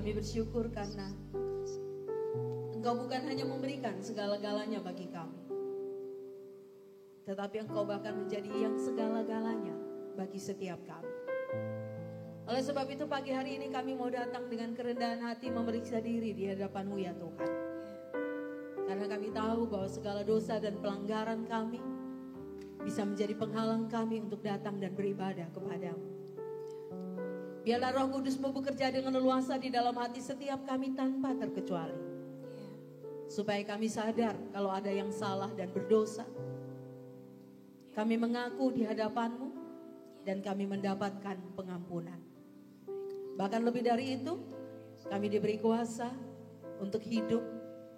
Kami bersyukur karena Engkau bukan hanya memberikan segala-galanya bagi kami, tetapi Engkau bahkan menjadi yang segala-galanya bagi setiap kami. Oleh sebab itu pagi hari ini kami mau datang dengan kerendahan hati memeriksa diri di hadapan-Mu ya Tuhan. Karena kami tahu bahwa segala dosa dan pelanggaran kami bisa menjadi penghalang kami untuk datang dan beribadah kepada-Mu. Biarlah Roh Kudus-Mu bekerja dengan leluasa di dalam hati setiap kami tanpa terkecuali. Supaya kami sadar kalau ada yang salah dan berdosa. Kami mengaku di hadapan-Mu dan kami mendapatkan pengampunan. Bahkan lebih dari itu, kami diberi kuasa untuk hidup,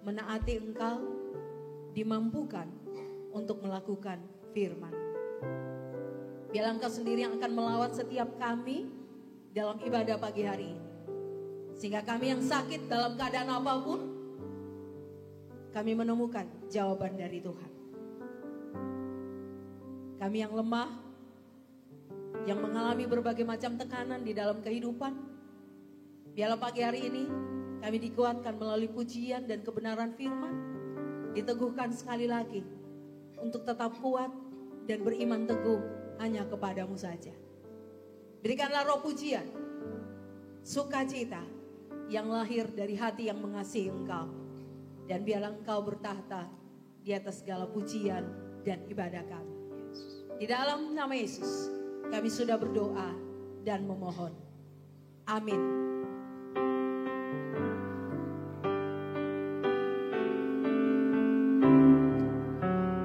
menaati Engkau, dimampukan untuk melakukan firman. Biarlah Engkau sendiri yang akan melawat setiap kami dalam ibadah pagi hari ini. Sehingga kami yang sakit dalam keadaan apapun, kami menemukan jawaban dari Tuhan. Kami yang lemah, yang mengalami berbagai macam tekanan di dalam kehidupan, biarlah pagi hari ini kami dikuatkan melalui pujian dan kebenaran firman, diteguhkan sekali lagi untuk tetap kuat dan beriman teguh hanya kepadamu saja. Berikanlah roh pujian, sukacita yang lahir dari hati yang mengasihi Engkau. Dan biarlah Engkau bertahta di atas segala pujian dan ibadah kami. Di dalam nama Yesus kami sudah berdoa dan memohon. Amin.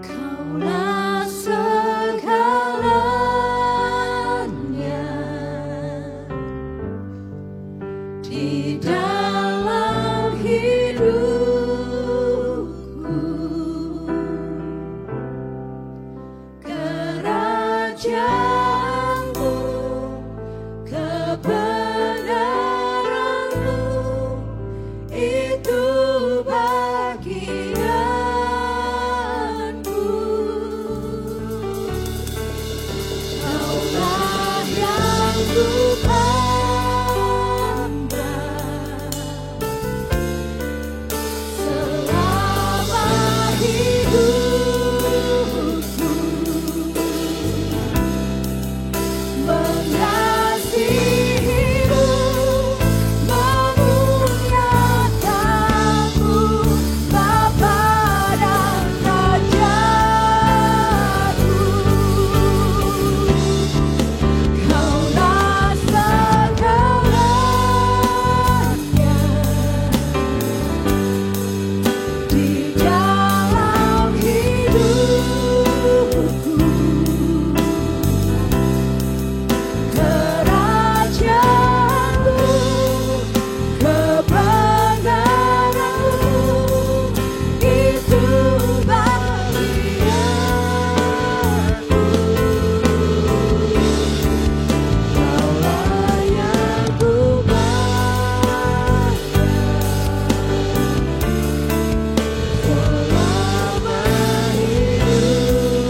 Kaulah segalanya di dalam hidupku, kerajaanmu, kebenaranmu, itu bagianku. Kaulah yang kupandang selama hidupku, mengasihimu, memuliakanmu, Bapa dan Rajaku. Kaulah segalanya di dalam hidupku, kerajaanmu, kebenaranmu, itu bagianku. Kaulah yang kupandang selama hidupku,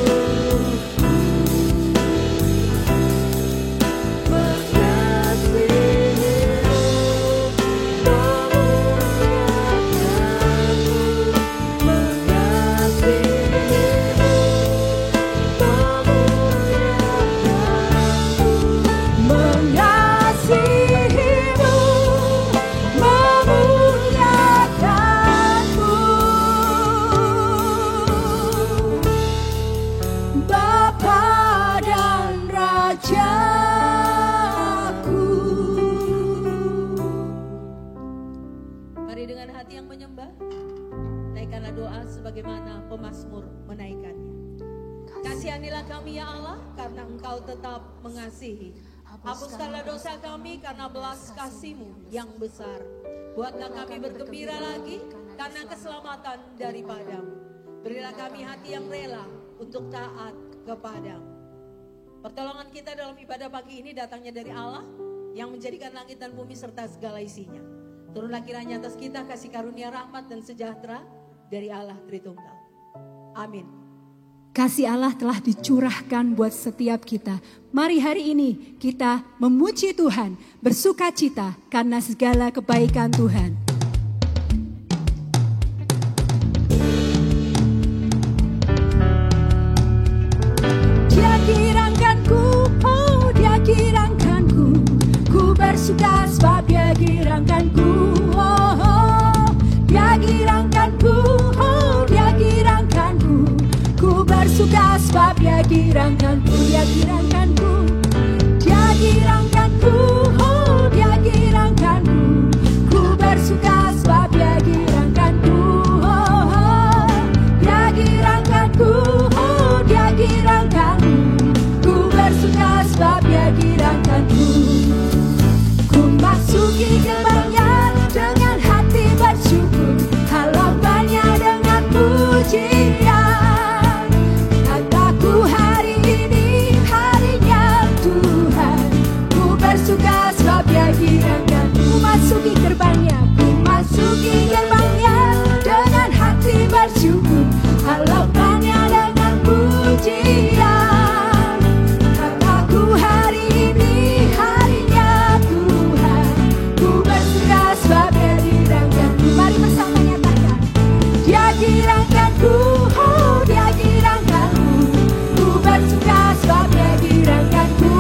mengasihimu, memuliakanmu, Bapa dan Rajaku. Mari dengan hati yang menyembah, naikkanlah doa sebagaimana pemazmur menaikkannya. Kasihanilah kami ya Allah, karena Engkau tetap mengasihi. Hapuskanlah dosa kami karena belas kasih-Mu yang besar. Buatlah kami bergembira lagi karena keselamatan daripadamu. Berilah kami hati yang rela untuk taat kepadamu. Pertolongan kita dalam ibadah pagi ini datangnya dari Allah yang menjadikan langit dan bumi serta segala isinya. Turunlah kiranya atas kita kasih karunia, rahmat dan sejahtera dari Allah Tritunggal. Amin. Kasih Allah telah dicurahkan buat setiap kita. Mari hari ini kita memuji Tuhan, bersukacita karena segala kebaikan Tuhan. Dia girangkanku, oh dia girangkanku, ku bersuka sebab dia girangkanku, oh dia girangkanku, oh dia girangkanku, ku bersuka sebab dia girangkanku, dia girangkanku, dia girangkanku, oh dia girangkanku, ku bersuka sebab dia girangkanku, oh dia girangkanku, oh dia girangkanku, ku bersuka sebab dia girangkanku. Ku masuki gerbangnya dengan hati bersyukur, halamannya dengan pujian. Kataku hari ini harinya bersuka sebab Dia girangkanku.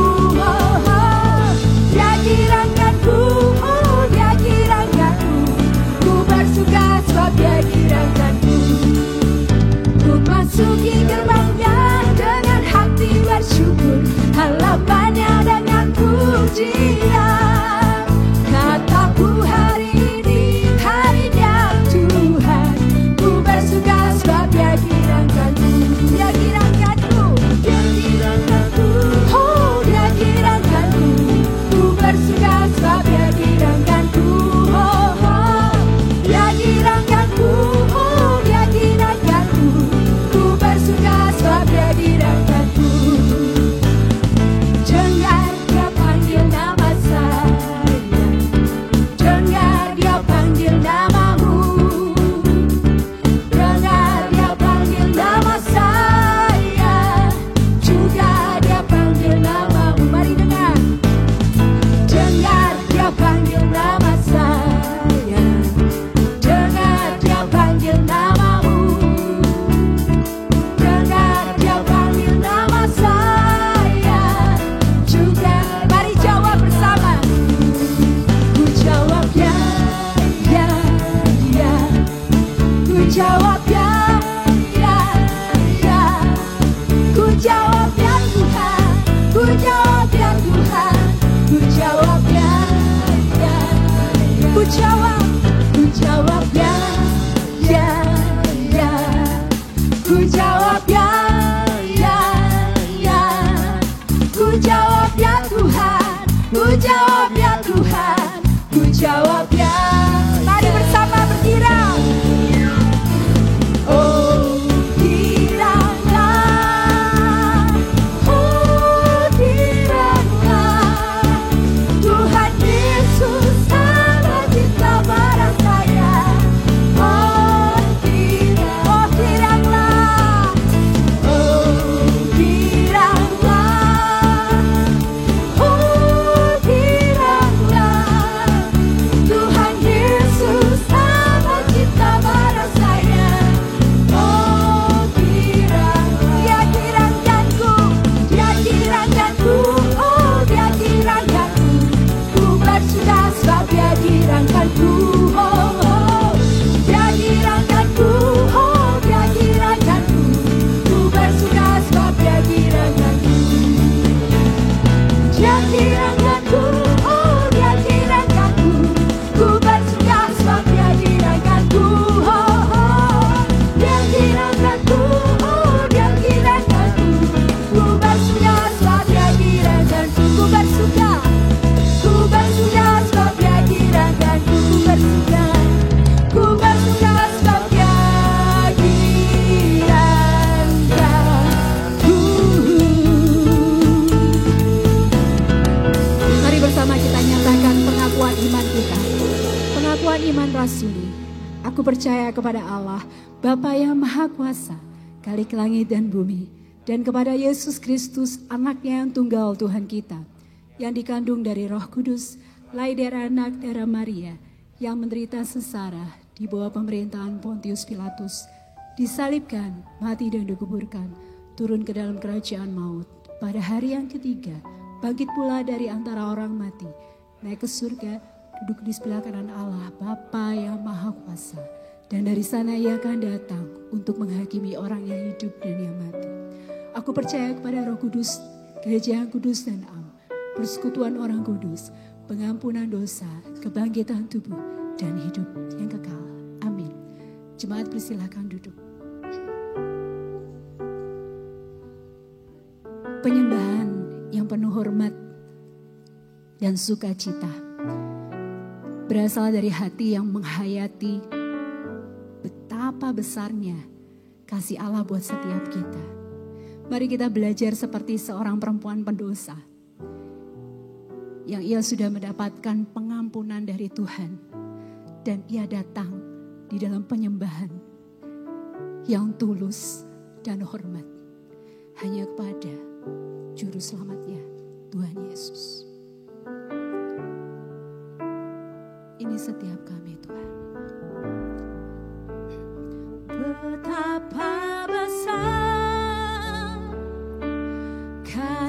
Dia girangkanku, Dia girangkanku. Ku bersuka sebab Dia girangkanku. Ku masuki gerbangnya dengan hati bersyukur, halamannya dengan pujian. Kataku hari ini harinya Tuhan. Ku bersuka sebab Dia girangkanku. Dia girangkanku, Dia girangkanku, oh Dia girangkanku. Ku bersuka sebab Dia girangkanku, oh, oh. Dia girangkanku, oh Dia girangkanku. Ku bersuka sebab Dia girangkanku. Dengar Dia panggil nama saya, dengar Dia panggil namamu, dengar Dia panggil nama saya, juga Dia panggil namamu. Mari dengar. Dengar Dia panggil nama saya, dengar Dia panggil namamu, dengar Dia panggil nama saya, juga. Mari jawab bersama. Ku jawab ya, ya, ya. Ku jawab ya, ya, ya. Ku jawab ya Tuhan, ku jawab ya Tuhan. Ku jawab ya, ya, ya. Ku jawab ya, ya, ya. Ku jawab ya, ya, ya. Ku jawab ya Tuhan, ku jawab ya Tuhan. Ku jawab ya. Mari bersama berkirang. Oh, kiranglah, oh kiranglah, Tuhan Yesus sama cinta barang saya. Oh kiranglah, oh kiranglah, oh kiranglah, Tuhan Yesus sama cinta barang saya. Oh kiranglah, Dia girangkanku, Dia girangkanku, oh Dia girangkanku. Ku bersuka sebab Dia girangkanku, oh, oh. Dia girangkanku, oh Dia girangkanku. Ku bersuka sebab Dia girangkanku. Dia girangkanku, oh Dia girangkanku. Ku bersuka sebab Dia girangkanku, oh, oh. Dia girangkanku, oh Dia girangkanku. Ku bersuka sebab Dia girangkanku. Ku bersuka sebab Dia girangkanku. Ku bersuka sebab Dia girangkanku. Mari bersama kita nyatakan pengakuan iman kita. Pengakuan iman rasuli. Aku percaya kepada Allah, Bapa yang Maha Kuasa, Khalik langit dan bumi, dan kepada Yesus Kristus, anaknya yang tunggal Tuhan kita, yang dikandung dari Roh Kudus, lahir dari anak darah Maria, yang menderita sengsara di bawah pemerintahan Pontius Pilatus, disalibkan, mati dan dikuburkan, turun ke dalam kerajaan maut. Pada hari yang ketiga, bangkit pula dari antara orang mati, naik ke surga, duduk di sebelah kanan Allah, Bapa yang Maha Kuasa. Dan dari sana Ia akan datang untuk menghakimi orang yang hidup dan yang mati. Aku percaya kepada Roh Kudus, gereja yang kudus dan am, persekutuan orang kudus, pengampunan dosa, kebangkitan tubuh, dan hidup yang kekal. Amin. Jemaat persilahkan duduk. Penyembahan yang penuh hormat dan sukacita berasal dari hati yang menghayati betapa besarnya kasih Allah buat setiap kita. Mari kita belajar seperti seorang perempuan pendosa yang ia sudah mendapatkan pengampunan dari Tuhan, dan ia datang di dalam penyembahan yang tulus dan hormat hanya kepada Juru Selamatnya, Tuhan Yesus. Ini setiap kami, Tuhan. Betapa besar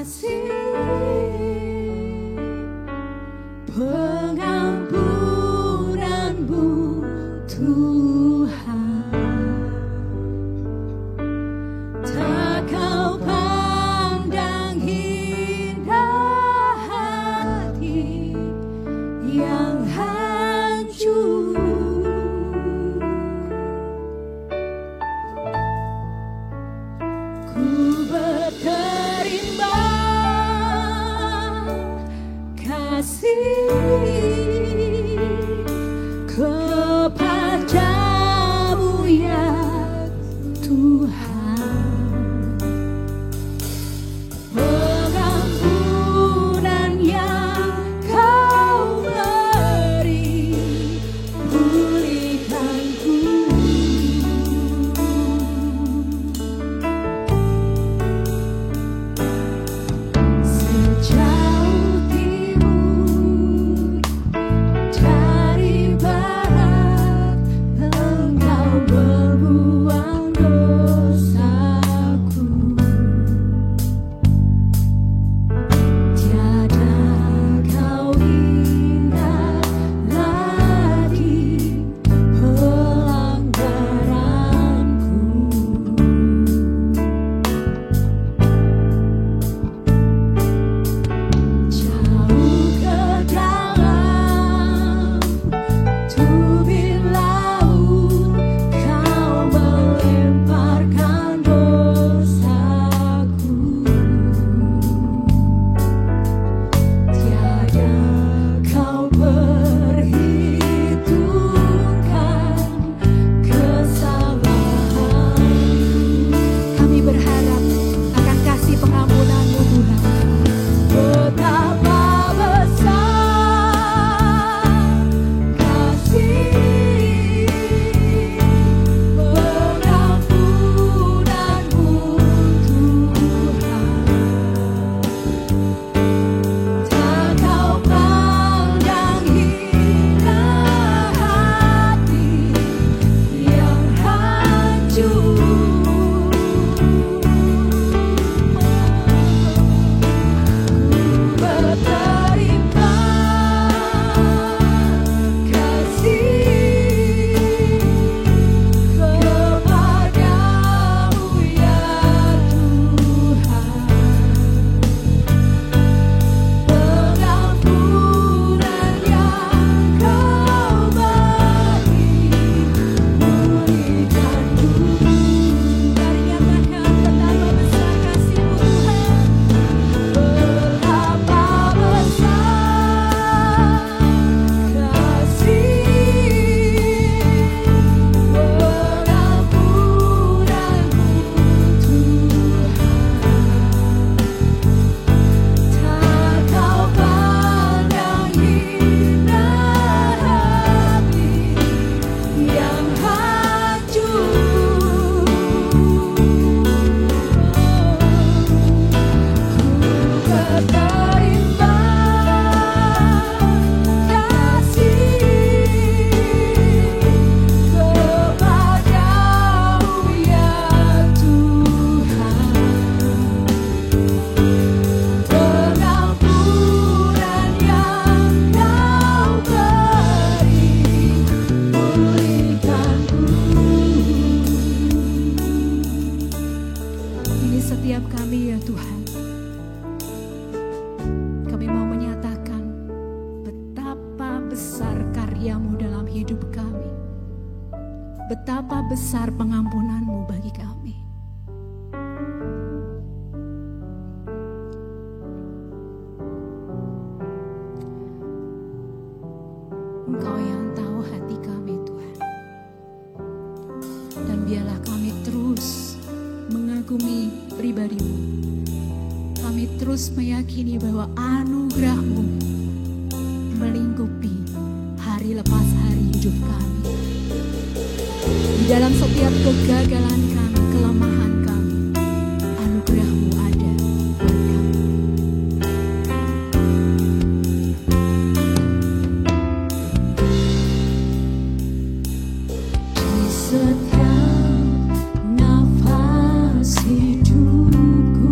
pengampunanmu Tuhan, tak kau pandang indah hati yang hancur. Ku berterima kasih kepadamu ya Tuhan, pengampunan yang kau beri pulihkanku. Sejauh timur dari barat, Engkau membuang dosaku. Tiada kau ingat lagi pelanggaranku. Jauh ke dalam tubir laut, kau melemparkan dosaku. Tiada kau perhitungkan kesalahanku. Kami berharap akan kasih pengampunan-Mu Tuhan. Betapa besar kasih pengampunan-Mu Tuhan, tak kau pandang indah hati yang hancur. Berterima kasih kepadamu ya Tuhan, pengampunan yang kau beri pulihkanku. Mari nyatakan betapa besar kasih-Mu Tuhan. Betapa besar kasih pengampunan-Mu Tuhan, tak kau pandang indah hati yang hancur. Ku berterima kasih kepadamu ya Tuhan, pengampunan yang kau beri pulihkanku. Ini setiap kami ya Tuhan. Kami mau menyatakan betapa besar karya-Mu dalam hidup kami. Betapa besar pengampunan-Mu bagi kami. Engkau yang tahu hati kami Tuhan. Dan biarlah kami terus mengagumi pribadi-Mu. Kami terus meyakini bahwa anugerah-Mu melingkupi hari lepas hari hidup kami. Di dalam setiap kegagalan kami, kelemahan kami, anugerah-Mu ada buat kami. Di setiap nafas hidupku,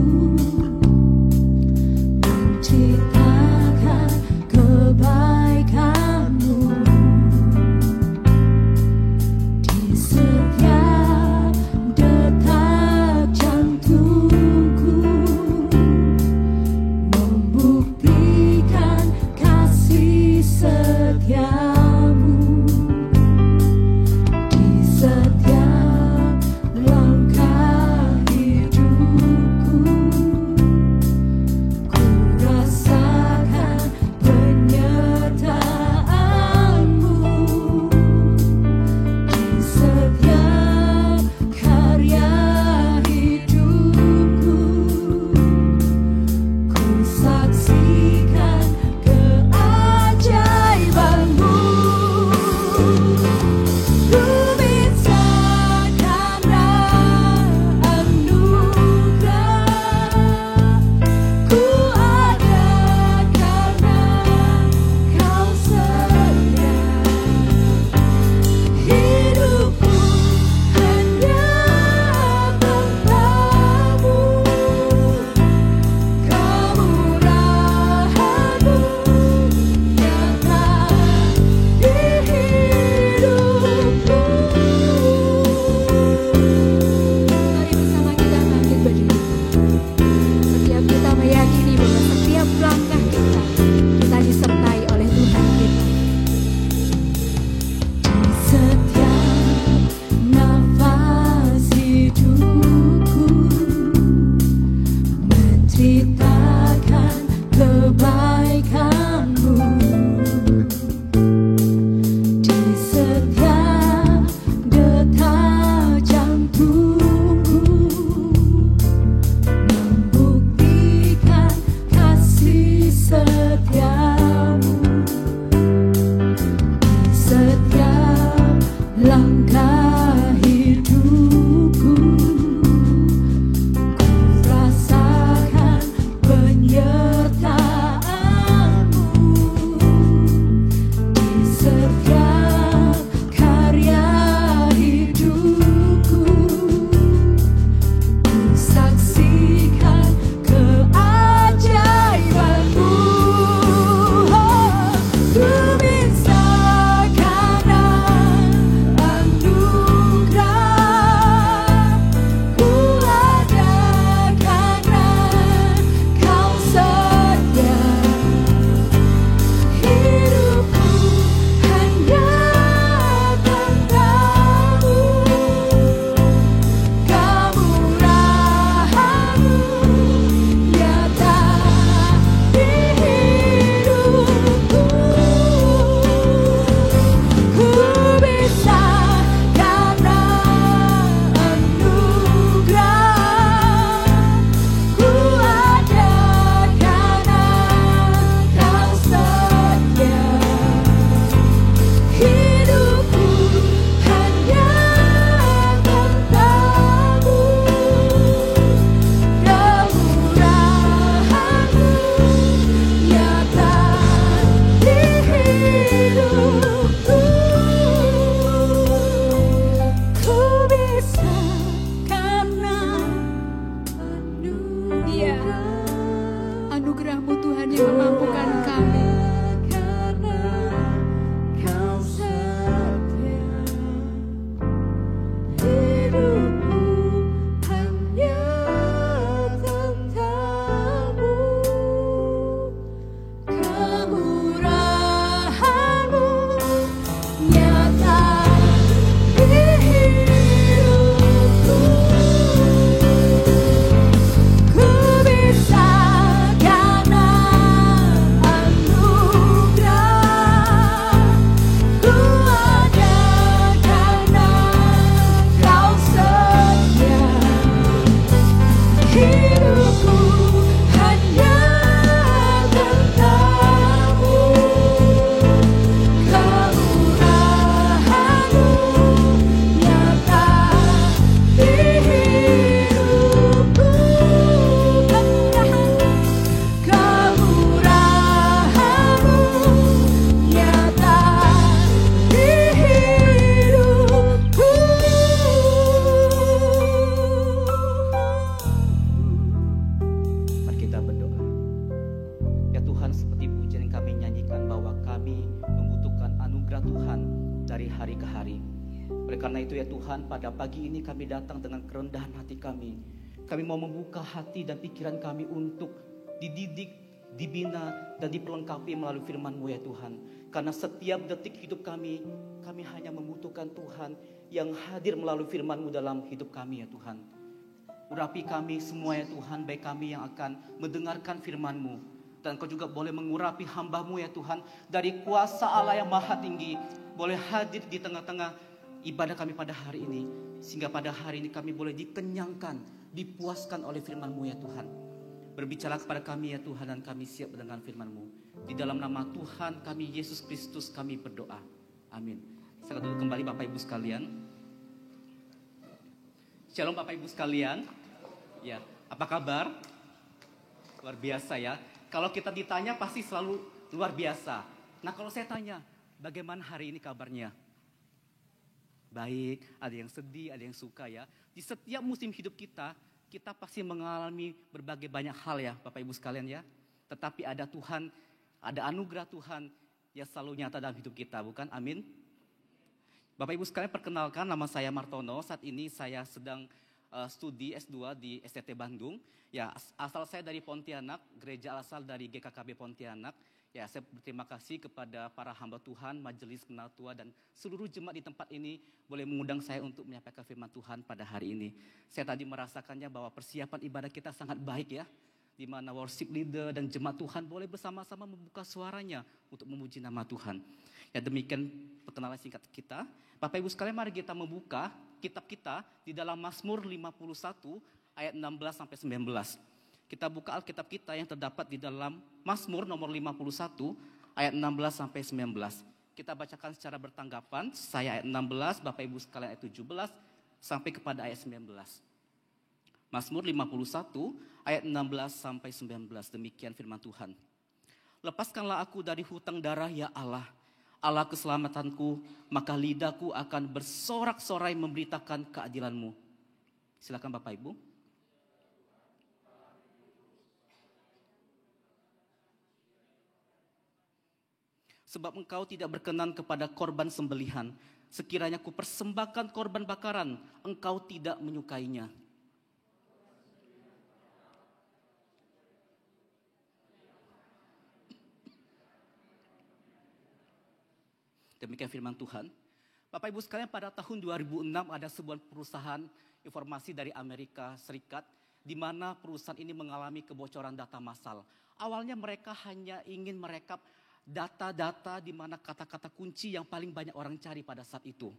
hari ke hari. Oleh karena itu ya Tuhan, pada pagi ini kami datang dengan kerendahan hati kami. Kami mau membuka hati dan pikiran kami untuk dididik, dibina, dan diperlengkapi melalui firman-Mu ya Tuhan. Karena setiap detik hidup kami hanya membutuhkan Tuhan yang hadir melalui firman-Mu dalam hidup kami ya Tuhan. Urapi kami semua ya Tuhan, baik kami yang akan mendengarkan firman-Mu. Dan Kau juga boleh mengurapi hamba-Mu ya Tuhan, dari kuasa Allah yang maha tinggi, boleh hadir di tengah-tengah ibadah kami pada hari ini. Sehingga pada hari ini kami boleh dikenyangkan, dipuaskan oleh firman-Mu ya Tuhan. Berbicara kepada kami ya Tuhan, dan kami siap mendengar firman-Mu. Di dalam nama Tuhan kami Yesus Kristus kami berdoa. Amin. Saya duduk kembali Bapak Ibu sekalian. Shalom Bapak Ibu sekalian. Ya, apa kabar? Luar biasa ya. Kalau kita ditanya pasti selalu luar biasa. Nah kalau saya tanya, bagaimana hari ini kabarnya? Baik, ada yang sedih, ada yang suka ya. Di setiap musim hidup kita pasti mengalami berbagai banyak hal ya Bapak Ibu sekalian ya. Tetapi ada Tuhan, ada anugerah Tuhan yang selalu nyata dalam hidup kita, bukan? Amin. Bapak Ibu sekalian, perkenalkan, nama saya Martono. Saat ini saya sedang studi S2 di STT Bandung. Ya, asal saya dari Pontianak, gereja asal dari GKKB Pontianak. Ya, saya berterima kasih kepada para hamba Tuhan, majelis penatua dan seluruh jemaat di tempat ini boleh mengundang saya untuk menyampaikan firman Tuhan pada hari ini. Saya tadi merasakannya bahwa persiapan ibadah kita sangat baik ya, di mana worship leader dan jemaat Tuhan boleh bersama-sama membuka suaranya untuk memuji nama Tuhan. Ya, demikian perkenalan singkat kita. Bapak Ibu sekalian, mari kita membuka kitab kita di dalam Mazmur 51 ayat 16 sampai 19. Kita buka Alkitab kita yang terdapat di dalam Mazmur nomor 51 ayat 16 sampai 19. Kita bacakan secara bertanggapan, saya ayat 16, Bapak Ibu sekalian ayat 17 sampai kepada ayat 19. Mazmur 51 ayat 16 sampai 19, demikian firman Tuhan. Lepaskanlah aku dari hutang darah ya Allah, Allah keselamatanku, maka lidahku akan bersorak-sorai memberitakan keadilan-Mu. Silakan Bapak Ibu. Sebab Engkau tidak berkenan kepada korban sembelihan. Sekiranya ku persembahkan korban bakaran, Engkau tidak menyukainya. Demikian firman Tuhan. Bapak Ibu sekalian, pada tahun 2006 ada sebuah perusahaan informasi dari Amerika Serikat, di mana perusahaan ini mengalami kebocoran data massal. Awalnya mereka hanya ingin merekap data-data di mana kata-kata kunci yang paling banyak orang cari pada saat itu.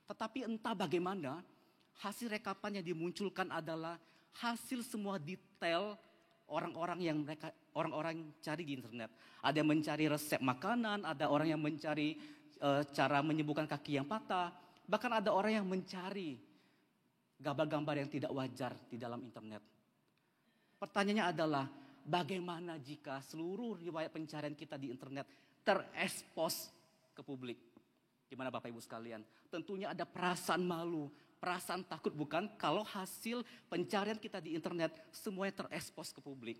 Tetapi entah bagaimana, hasil rekapan yang dimunculkan adalah hasil semua detail orang-orang cari di internet. Ada yang mencari resep makanan, ada orang yang mencari cara menyembuhkan kaki yang patah, bahkan ada orang yang mencari gambar-gambar yang tidak wajar di dalam internet. Pertanyaannya adalah, bagaimana jika seluruh riwayat pencarian kita di internet terekspos ke publik? Gimana Bapak Ibu sekalian? Tentunya ada perasaan malu, perasaan takut bukan? Kalau hasil pencarian kita di internet semuanya terekspos ke publik.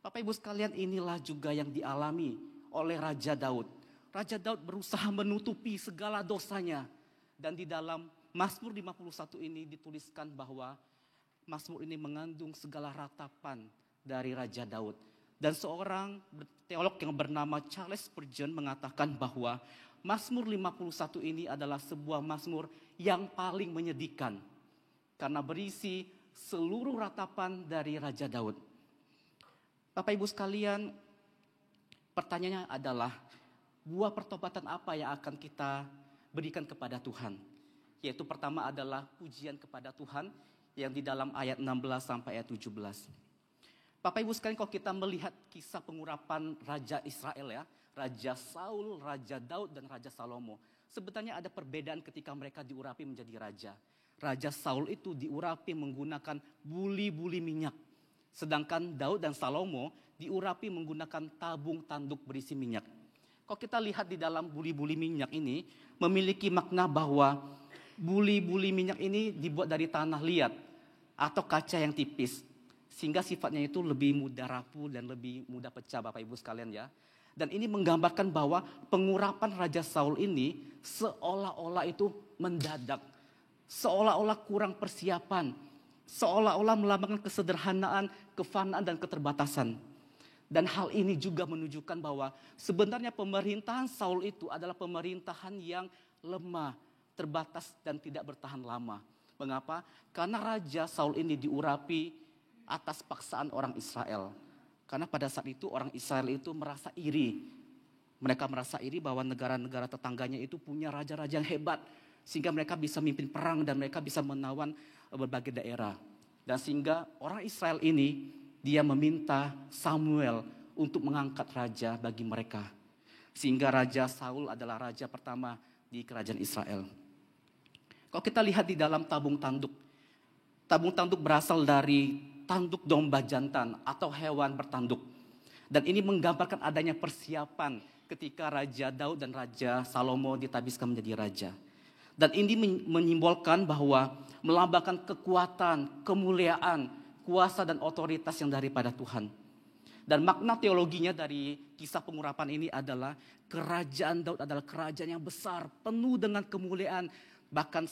Bapak Ibu sekalian, inilah juga yang dialami oleh Raja Daud. Raja Daud berusaha menutupi segala dosanya. Dan di dalam Mazmur 51 ini dituliskan bahwa Mazmur ini mengandung segala ratapan dari Raja Daud. Dan seorang teolog yang bernama Charles Spurgeon mengatakan bahwa Mazmur 51 ini adalah sebuah Mazmur yang paling menyedihkan. Karena berisi seluruh ratapan dari Raja Daud. Bapak Ibu sekalian, pertanyaannya adalah, buah pertobatan apa yang akan kita berikan kepada Tuhan? Yaitu pertama adalah pujian kepada Tuhan yang di dalam ayat 16 sampai ayat 17. Bapak Ibu sekalian, kalau kita melihat kisah pengurapan Raja Israel ya, Raja Saul, Raja Daud, dan Raja Salomo. Sebenarnya ada perbedaan ketika mereka diurapi menjadi raja. Raja Saul itu diurapi menggunakan buli-buli minyak. Sedangkan Daud dan Salomo diurapi menggunakan tabung tanduk berisi minyak. Kalau kita lihat di dalam buli-buli minyak ini memiliki makna bahwa buli-buli minyak ini dibuat dari tanah liat atau kaca yang tipis. Sehingga sifatnya itu lebih mudah rapuh dan lebih mudah pecah Bapak Ibu sekalian ya. Dan ini menggambarkan bahwa pengurapan Raja Saul ini seolah-olah itu mendadak. Seolah-olah kurang persiapan. Seolah-olah melambangkan kesederhanaan, kefanaan dan keterbatasan. Dan hal ini juga menunjukkan bahwa sebenarnya pemerintahan Saul itu adalah pemerintahan yang lemah, terbatas dan tidak bertahan lama. Mengapa? Karena Raja Saul ini diurapi atas paksaan orang Israel. Karena pada saat itu orang Israel itu merasa iri. Mereka merasa iri bahwa negara-negara tetangganya itu punya raja-raja yang hebat. Sehingga mereka bisa memimpin perang dan mereka bisa menawan berbagai daerah. Dan sehingga orang Israel ini dia meminta Samuel untuk mengangkat raja bagi mereka. Sehingga Raja Saul adalah raja pertama di kerajaan Israel. Kalau kita lihat di dalam tabung tanduk berasal dari tanduk domba jantan atau hewan bertanduk. Dan ini menggambarkan adanya persiapan ketika Raja Daud dan Raja Salomo ditabiskan menjadi raja. Dan ini menyimbolkan bahwa melambangkan kekuatan, kemuliaan, kuasa dan otoritas yang daripada Tuhan. Dan makna teologinya dari kisah pengurapan ini adalah kerajaan Daud adalah kerajaan yang besar, penuh dengan kemuliaan. Bahkan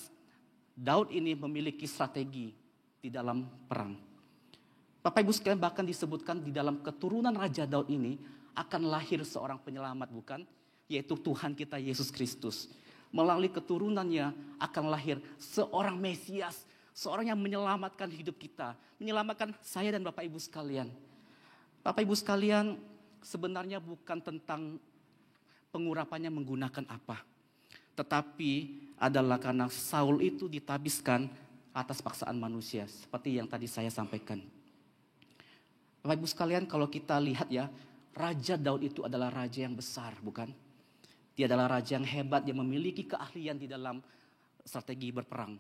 Daud ini memiliki strategi di dalam perang. Bapak Ibu sekalian, bahkan disebutkan di dalam keturunan Raja Daud ini akan lahir seorang penyelamat, bukan? Yaitu Tuhan kita Yesus Kristus. Melalui keturunannya akan lahir seorang Mesias, seorang yang menyelamatkan hidup kita, menyelamatkan saya dan Bapak Ibu sekalian. Bapak Ibu sekalian, sebenarnya bukan tentang pengurapannya menggunakan apa, tetapi adalah karena Saul itu ditabiskan atas paksaan manusia, seperti yang tadi saya sampaikan. Bapak Ibu sekalian, kalau kita lihat ya, Raja Daud itu adalah raja yang besar, bukan? Dia adalah raja yang hebat, dia memiliki keahlian di dalam strategi berperang.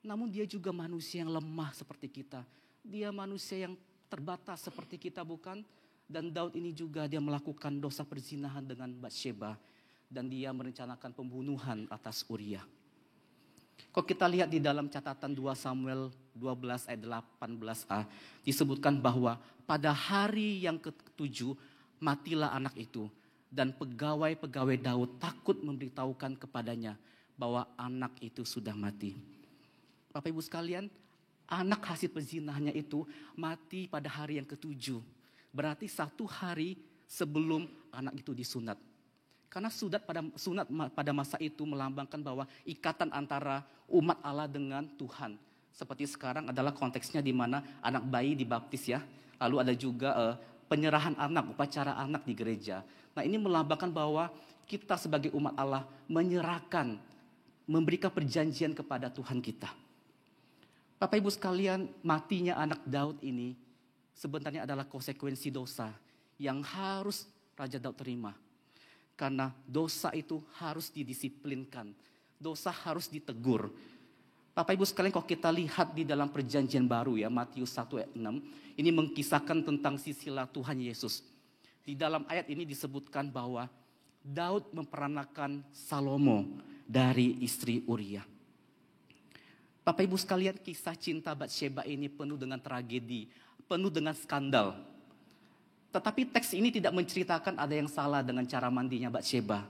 Namun dia juga manusia yang lemah seperti kita. Dia manusia yang terbatas seperti kita, bukan? Dan Daud ini juga dia melakukan dosa perzinahan dengan Batsheba. Dan dia merencanakan pembunuhan atas Uria. Kalau kita lihat di dalam catatan 2 Samuel 12 ayat 18a, disebutkan bahwa pada hari yang ke-7 matilah anak itu. Dan pegawai-pegawai Daud takut memberitahukan kepadanya bahwa anak itu sudah mati. Bapak Ibu sekalian, anak hasil perzinahannya itu mati pada hari yang ke-7. Berarti 1 hari sebelum anak itu disunat. Karena sunat pada masa itu melambangkan bahwa ikatan antara umat Allah dengan Tuhan. Seperti sekarang adalah konteksnya di mana anak bayi dibaptis ya. Lalu ada juga penyerahan anak, upacara anak di gereja. Nah, ini melambangkan bahwa kita sebagai umat Allah menyerahkan, memberikan perjanjian kepada Tuhan kita. Bapak Ibu sekalian, matinya anak Daud ini sebenarnya adalah konsekuensi dosa yang harus Raja Daud terima. Karena dosa itu harus didisiplinkan, dosa harus ditegur. Bapak Ibu sekalian, kalau kita lihat di dalam perjanjian baru ya, Matius 1 ayat 6, ini mengkisahkan tentang silsilah Tuhan Yesus. Di dalam ayat ini disebutkan bahwa Daud memperanakan Salomo dari istri Uria. Bapak Ibu sekalian, kisah cinta Batsheba ini penuh dengan tragedi, penuh dengan skandal. Tetapi teks ini tidak menceritakan ada yang salah dengan cara mandinya Batsheba.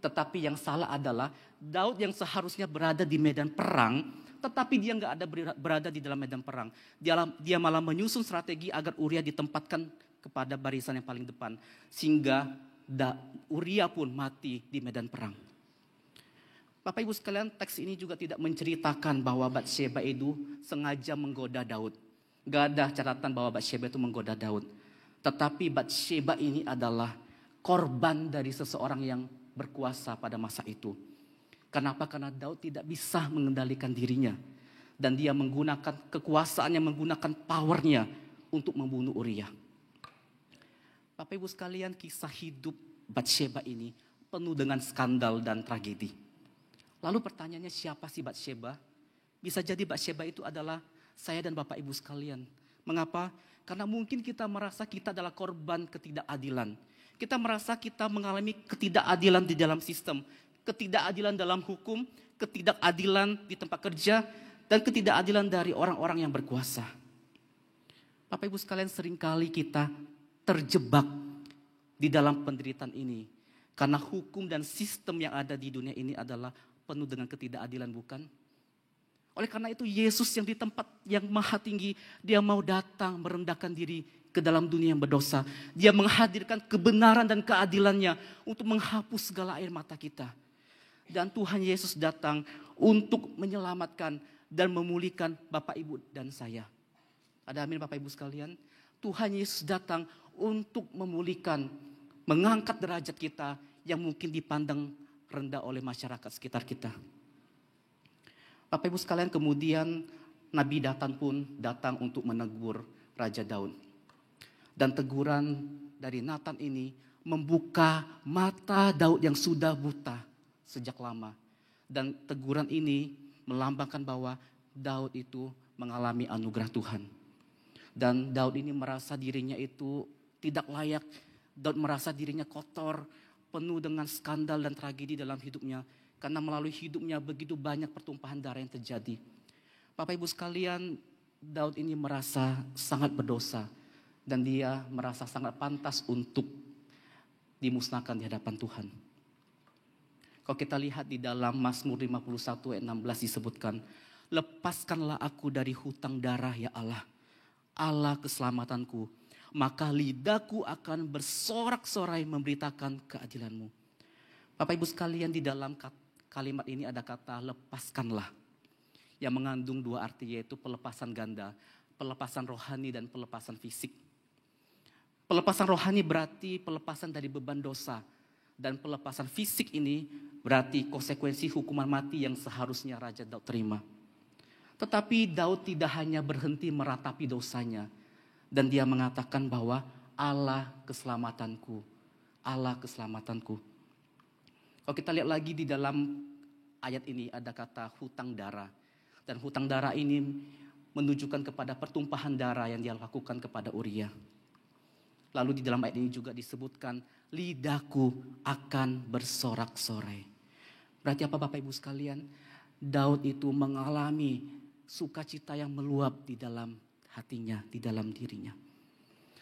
Tetapi yang salah adalah Daud yang seharusnya berada di medan perang, tetapi dia nggak ada berada di dalam medan perang. Dia malah menyusun strategi agar Uria ditempatkan kepada barisan yang paling depan. Sehingga Uria pun mati di medan perang. Bapak Ibu sekalian, teks ini juga tidak menceritakan bahwa Batsheba itu sengaja menggoda Daud. Gak ada catatan bahwa Batsheba itu menggoda Daud. Tetapi Batsheba ini adalah korban dari seseorang yang berkuasa pada masa itu. Kenapa? Karena Daud tidak bisa mengendalikan dirinya. Dan dia menggunakan kekuasaannya, menggunakan powernya untuk membunuh Uria. Bapak Ibu sekalian, kisah hidup Batsheba ini penuh dengan skandal dan tragedi. Lalu pertanyaannya, siapa sih Batsheba? Bisa jadi Batsheba itu adalah saya dan Bapak Ibu sekalian. Mengapa? Karena mungkin kita merasa kita adalah korban ketidakadilan. Kita merasa kita mengalami ketidakadilan di dalam sistem. Ketidakadilan dalam hukum, ketidakadilan di tempat kerja, dan ketidakadilan dari orang-orang yang berkuasa. Bapak Ibu sekalian, seringkali kita terjebak di dalam penderitaan ini. Karena hukum dan sistem yang ada di dunia ini adalah penuh dengan ketidakadilan, bukan? Oleh karena itu Yesus yang di tempat yang maha tinggi, dia mau datang merendahkan diri ke dalam dunia yang berdosa. Dia menghadirkan kebenaran dan keadilannya untuk menghapus segala air mata kita. Dan Tuhan Yesus datang untuk menyelamatkan dan memulihkan Bapak, Ibu, dan saya. Ada amin Bapak Ibu sekalian? Tuhan Yesus datang untuk memulihkan, mengangkat derajat kita yang mungkin dipandang rendah oleh masyarakat sekitar kita. Bapak Ibu sekalian, kemudian Nabi Nathan pun datang untuk menegur Raja Daud. Dan teguran dari Nathan ini membuka mata Daud yang sudah buta sejak lama. Dan teguran ini melambangkan bahwa Daud itu mengalami anugerah Tuhan. Dan Daud ini merasa dirinya itu tidak layak. Daud merasa dirinya kotor, penuh dengan skandal dan tragedi dalam hidupnya. Karena melalui hidupnya begitu banyak pertumpahan darah yang terjadi. Bapak Ibu sekalian, Daud ini merasa sangat berdosa. Dan dia merasa sangat pantas untuk dimusnahkan di hadapan Tuhan. Kalau kita lihat di dalam Mazmur 51 ayat 16 disebutkan, lepaskanlah aku dari hutang darah ya Allah, Allah keselamatanku. Maka lidahku akan bersorak-sorai memberitakan keadilanmu. Bapak Ibu sekalian, di dalam kalimat ini ada kata lepaskanlah. Yang mengandung dua arti, yaitu pelepasan ganda, pelepasan rohani dan pelepasan fisik. Pelepasan rohani berarti pelepasan dari beban dosa. Dan pelepasan fisik ini berarti konsekuensi hukuman mati yang seharusnya Raja Daud terima. Tetapi Daud tidak hanya berhenti meratapi dosanya. Dan dia mengatakan bahwa Allah keselamatanku, Allah keselamatanku. Kalau kita lihat lagi di dalam ayat ini ada kata hutang darah. Dan hutang darah ini menunjukkan kepada pertumpahan darah yang dia lakukan kepada Uria. Lalu di dalam ayat ini juga disebutkan lidahku akan bersorak-sorai. Berarti apa Bapak Ibu sekalian? Daud itu mengalami sukacita yang meluap di dalam hatinya, di dalam dirinya.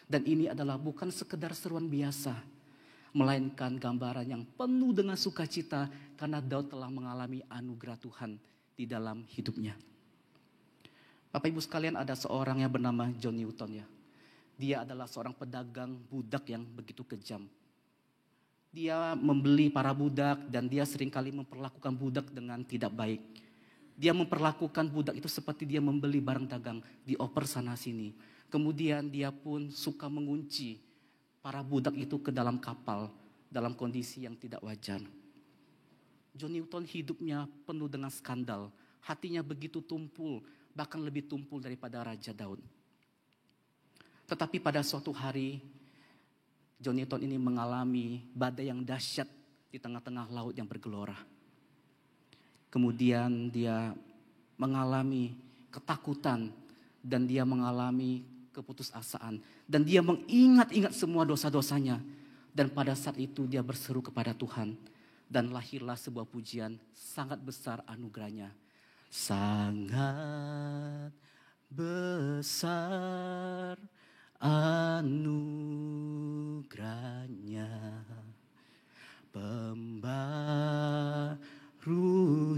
Dan ini adalah bukan sekedar seruan biasa, melainkan gambaran yang penuh dengan sukacita karena Daud telah mengalami anugerah Tuhan di dalam hidupnya. Bapak Ibu sekalian, ada seorang yang bernama John Newton ya. Dia adalah seorang pedagang budak yang begitu kejam. Dia membeli para budak dan dia seringkali memperlakukan budak dengan tidak baik. Dia memperlakukan budak itu seperti dia membeli barang dagang, dioper sana sini. Kemudian dia pun suka mengunci para budak itu ke dalam kapal dalam kondisi yang tidak wajar. John Newton hidupnya penuh dengan skandal, hatinya begitu tumpul, bahkan lebih tumpul daripada Raja Daud. Tetapi pada suatu hari, John Newton ini mengalami badai yang dahsyat di tengah-tengah laut yang bergelora. Kemudian dia mengalami ketakutan dan dia mengalami keputusasaan. Dan dia mengingat-ingat semua dosa-dosanya. Dan pada saat itu dia berseru kepada Tuhan. Dan lahirlah sebuah pujian sangat besar anugerahnya. Sangat besar anugerahnya, pembaru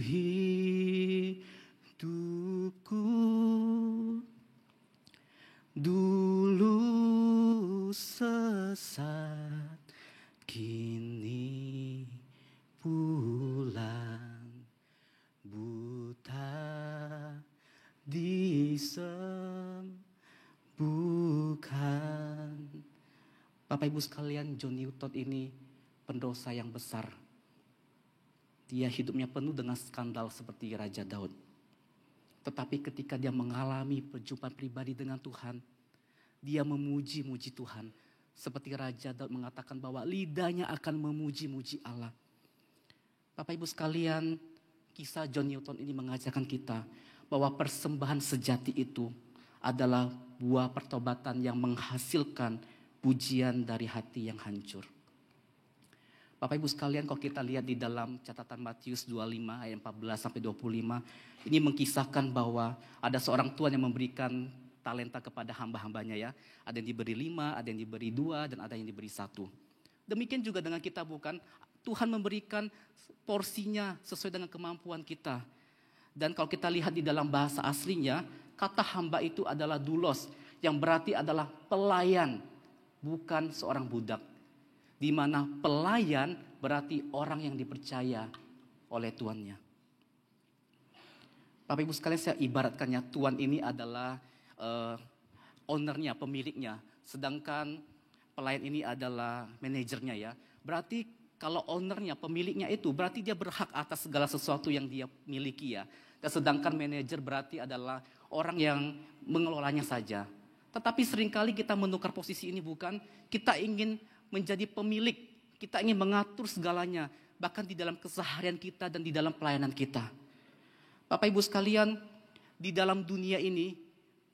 hidupku, dulu sesat, kini pulang, buta disembuhkan. Bapak Ibu sekalian, John Newton ini pendosa yang besar. Dia hidupnya penuh dengan skandal seperti Raja Daud. Tetapi ketika dia mengalami perjumpaan pribadi dengan Tuhan, dia memuji-muji Tuhan. Seperti Raja Daud mengatakan bahwa lidahnya akan memuji-muji Allah. Bapak Ibu sekalian, kisah John Newton ini mengajarkan kita bahwa persembahan sejati itu adalah buah pertobatan yang menghasilkan pujian dari hati yang hancur. Bapak Ibu sekalian, kalau kita lihat di dalam catatan Matius 25 ayat 14 sampai 25, ini mengkisahkan bahwa ada seorang tuan yang memberikan talenta kepada hamba-hambanya ya. Ada yang diberi 5, ada yang diberi 2, dan ada yang diberi 1. Demikian juga dengan kita, bukan? Tuhan memberikan porsinya sesuai dengan kemampuan kita. Dan kalau kita lihat di dalam bahasa aslinya, kata hamba itu adalah doulos, yang berarti adalah pelayan, bukan seorang budak. Di mana pelayan berarti orang yang dipercaya oleh tuannya. Bapak Ibu sekalian, saya ibaratkannya tuan ini adalah ownernya, pemiliknya. Sedangkan pelayan ini adalah manajernya ya. Berarti kalau ownernya, pemiliknya itu berarti dia berhak atas segala sesuatu yang dia miliki ya. Dan sedangkan manajer berarti adalah orang yang mengelolanya saja. Tetapi seringkali kita menukar posisi ini, bukan? Kita ingin menjadi pemilik, kita ingin mengatur segalanya. Bahkan di dalam keseharian kita dan di dalam pelayanan kita. Bapak Ibu sekalian, di dalam dunia ini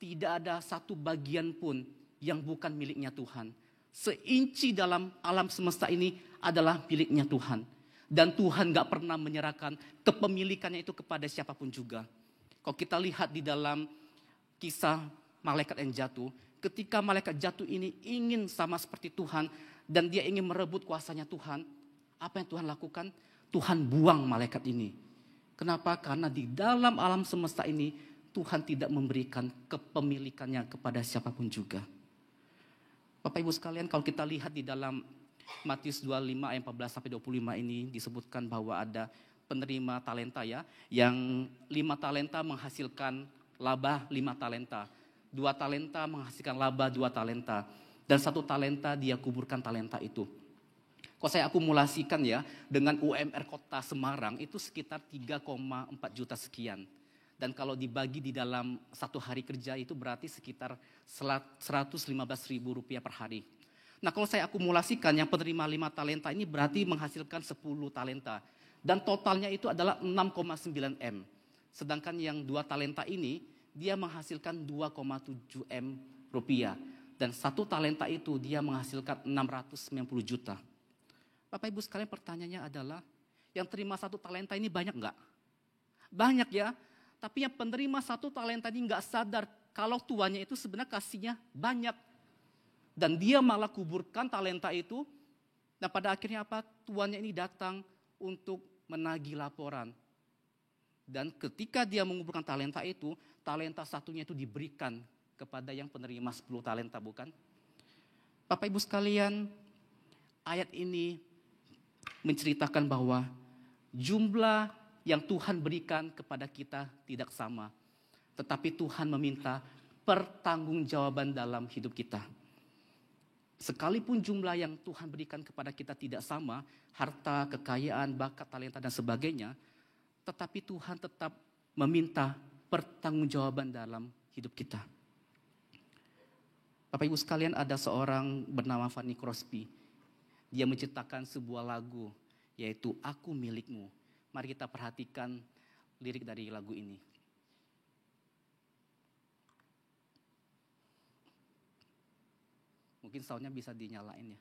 tidak ada satu bagian pun yang bukan miliknya Tuhan. Seinci dalam alam semesta ini adalah miliknya Tuhan. Dan Tuhan gak pernah menyerahkan kepemilikannya itu kepada siapapun juga. Kalau kita lihat di dalam kisah malaikat yang jatuh, ketika malaikat jatuh ini ingin sama seperti Tuhan dan dia ingin merebut kuasanya Tuhan, apa yang Tuhan lakukan? Tuhan buang malaikat ini. Kenapa? Karena di dalam alam semesta ini Tuhan tidak memberikan kepemilikannya kepada siapapun juga. Bapak Ibu sekalian, kalau kita lihat di dalam Matius 25 ayat 14 sampai 25 ini disebutkan bahwa ada penerima talenta ya, yang 5 talenta menghasilkan laba 5 talenta. 2 talenta menghasilkan laba 2 talenta. Dan 1 talenta dia kuburkan talenta itu. Kalau saya akumulasikan ya, dengan UMR kota Semarang itu sekitar 3,4 juta sekian. Dan kalau dibagi di dalam 1 hari kerja itu berarti sekitar Rp115.000 per hari. Nah kalau saya akumulasikan yang penerima 5 talenta ini berarti menghasilkan 10 talenta. Dan totalnya itu adalah 6,9 M. Sedangkan yang 2 talenta ini dia menghasilkan 2,7 M rupiah. Dan 1 talenta itu dia menghasilkan 690 juta. Bapak Ibu sekalian, pertanyaannya adalah yang terima 1 talenta ini banyak enggak? Banyak ya. Tapi yang penerima 1 talenta ini enggak sadar kalau tuannya itu sebenarnya kasihnya banyak. Dan dia malah kuburkan talenta itu. Dan pada akhirnya apa? Tuannya ini datang untuk menagih laporan. Dan ketika dia menguburkan talenta itu, talenta satunya itu diberikan kepada yang penerima 10 talenta, bukan? Bapak Ibu sekalian, ayat ini menceritakan bahwa jumlah yang Tuhan berikan kepada kita tidak sama. Tetapi Tuhan meminta pertanggungjawaban dalam hidup kita. Sekalipun jumlah yang Tuhan berikan kepada kita tidak sama, harta, kekayaan, bakat, talenta, dan sebagainya, tetapi Tuhan tetap meminta pertanggungjawaban dalam hidup kita. Bapak Ibu sekalian, ada seorang bernama Fanny Crosby. Dia menciptakan sebuah lagu, yaitu Aku Milikmu. Mari kita perhatikan lirik dari lagu ini. Mungkin soundnya bisa dinyalain ya.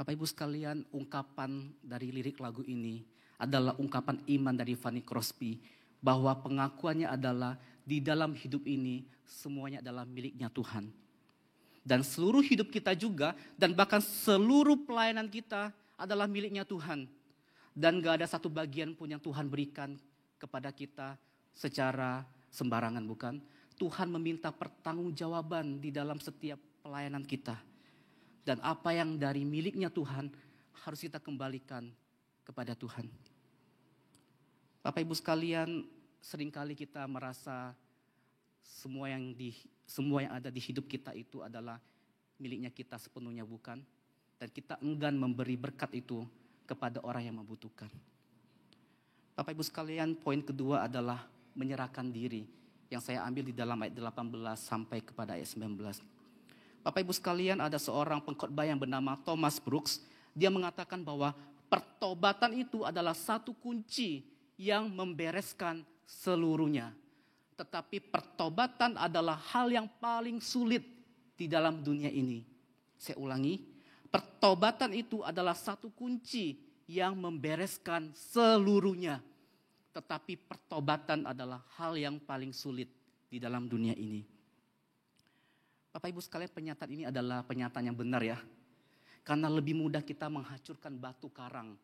Bapak Ibu sekalian, ungkapan dari lirik lagu ini adalah ungkapan iman dari Fanny Crosby bahwa pengakuannya adalah di dalam hidup ini semuanya adalah miliknya Tuhan. Dan seluruh hidup kita juga dan bahkan seluruh pelayanan kita adalah miliknya Tuhan. Dan gak ada satu bagian pun yang Tuhan berikan kepada kita secara sembarangan, bukan? Tuhan meminta pertanggungjawaban di dalam setiap pelayanan kita. Dan apa yang dari miliknya Tuhan harus kita kembalikan kepada Tuhan. Bapak Ibu sekalian, seringkali kita merasa semua yang ada di hidup kita itu adalah miliknya kita sepenuhnya, bukan? Dan kita enggan memberi berkat itu kepada orang yang membutuhkan. Bapak Ibu sekalian, poin kedua adalah menyerahkan diri. Yang saya ambil di dalam ayat 18 sampai kepada ayat 19. Bapak Ibu sekalian, ada seorang pengkhotbah yang bernama Thomas Brooks. Dia mengatakan bahwa pertobatan itu adalah satu kunci yang membereskan seluruhnya. Tetapi pertobatan adalah hal yang paling sulit di dalam dunia ini. Saya ulangi, pertobatan itu adalah satu kunci yang membereskan seluruhnya. Tetapi pertobatan adalah hal yang paling sulit di dalam dunia ini. Bapak Ibu sekalian, pernyataan ini adalah pernyataan yang benar ya. Karena lebih mudah kita menghancurkan batu karang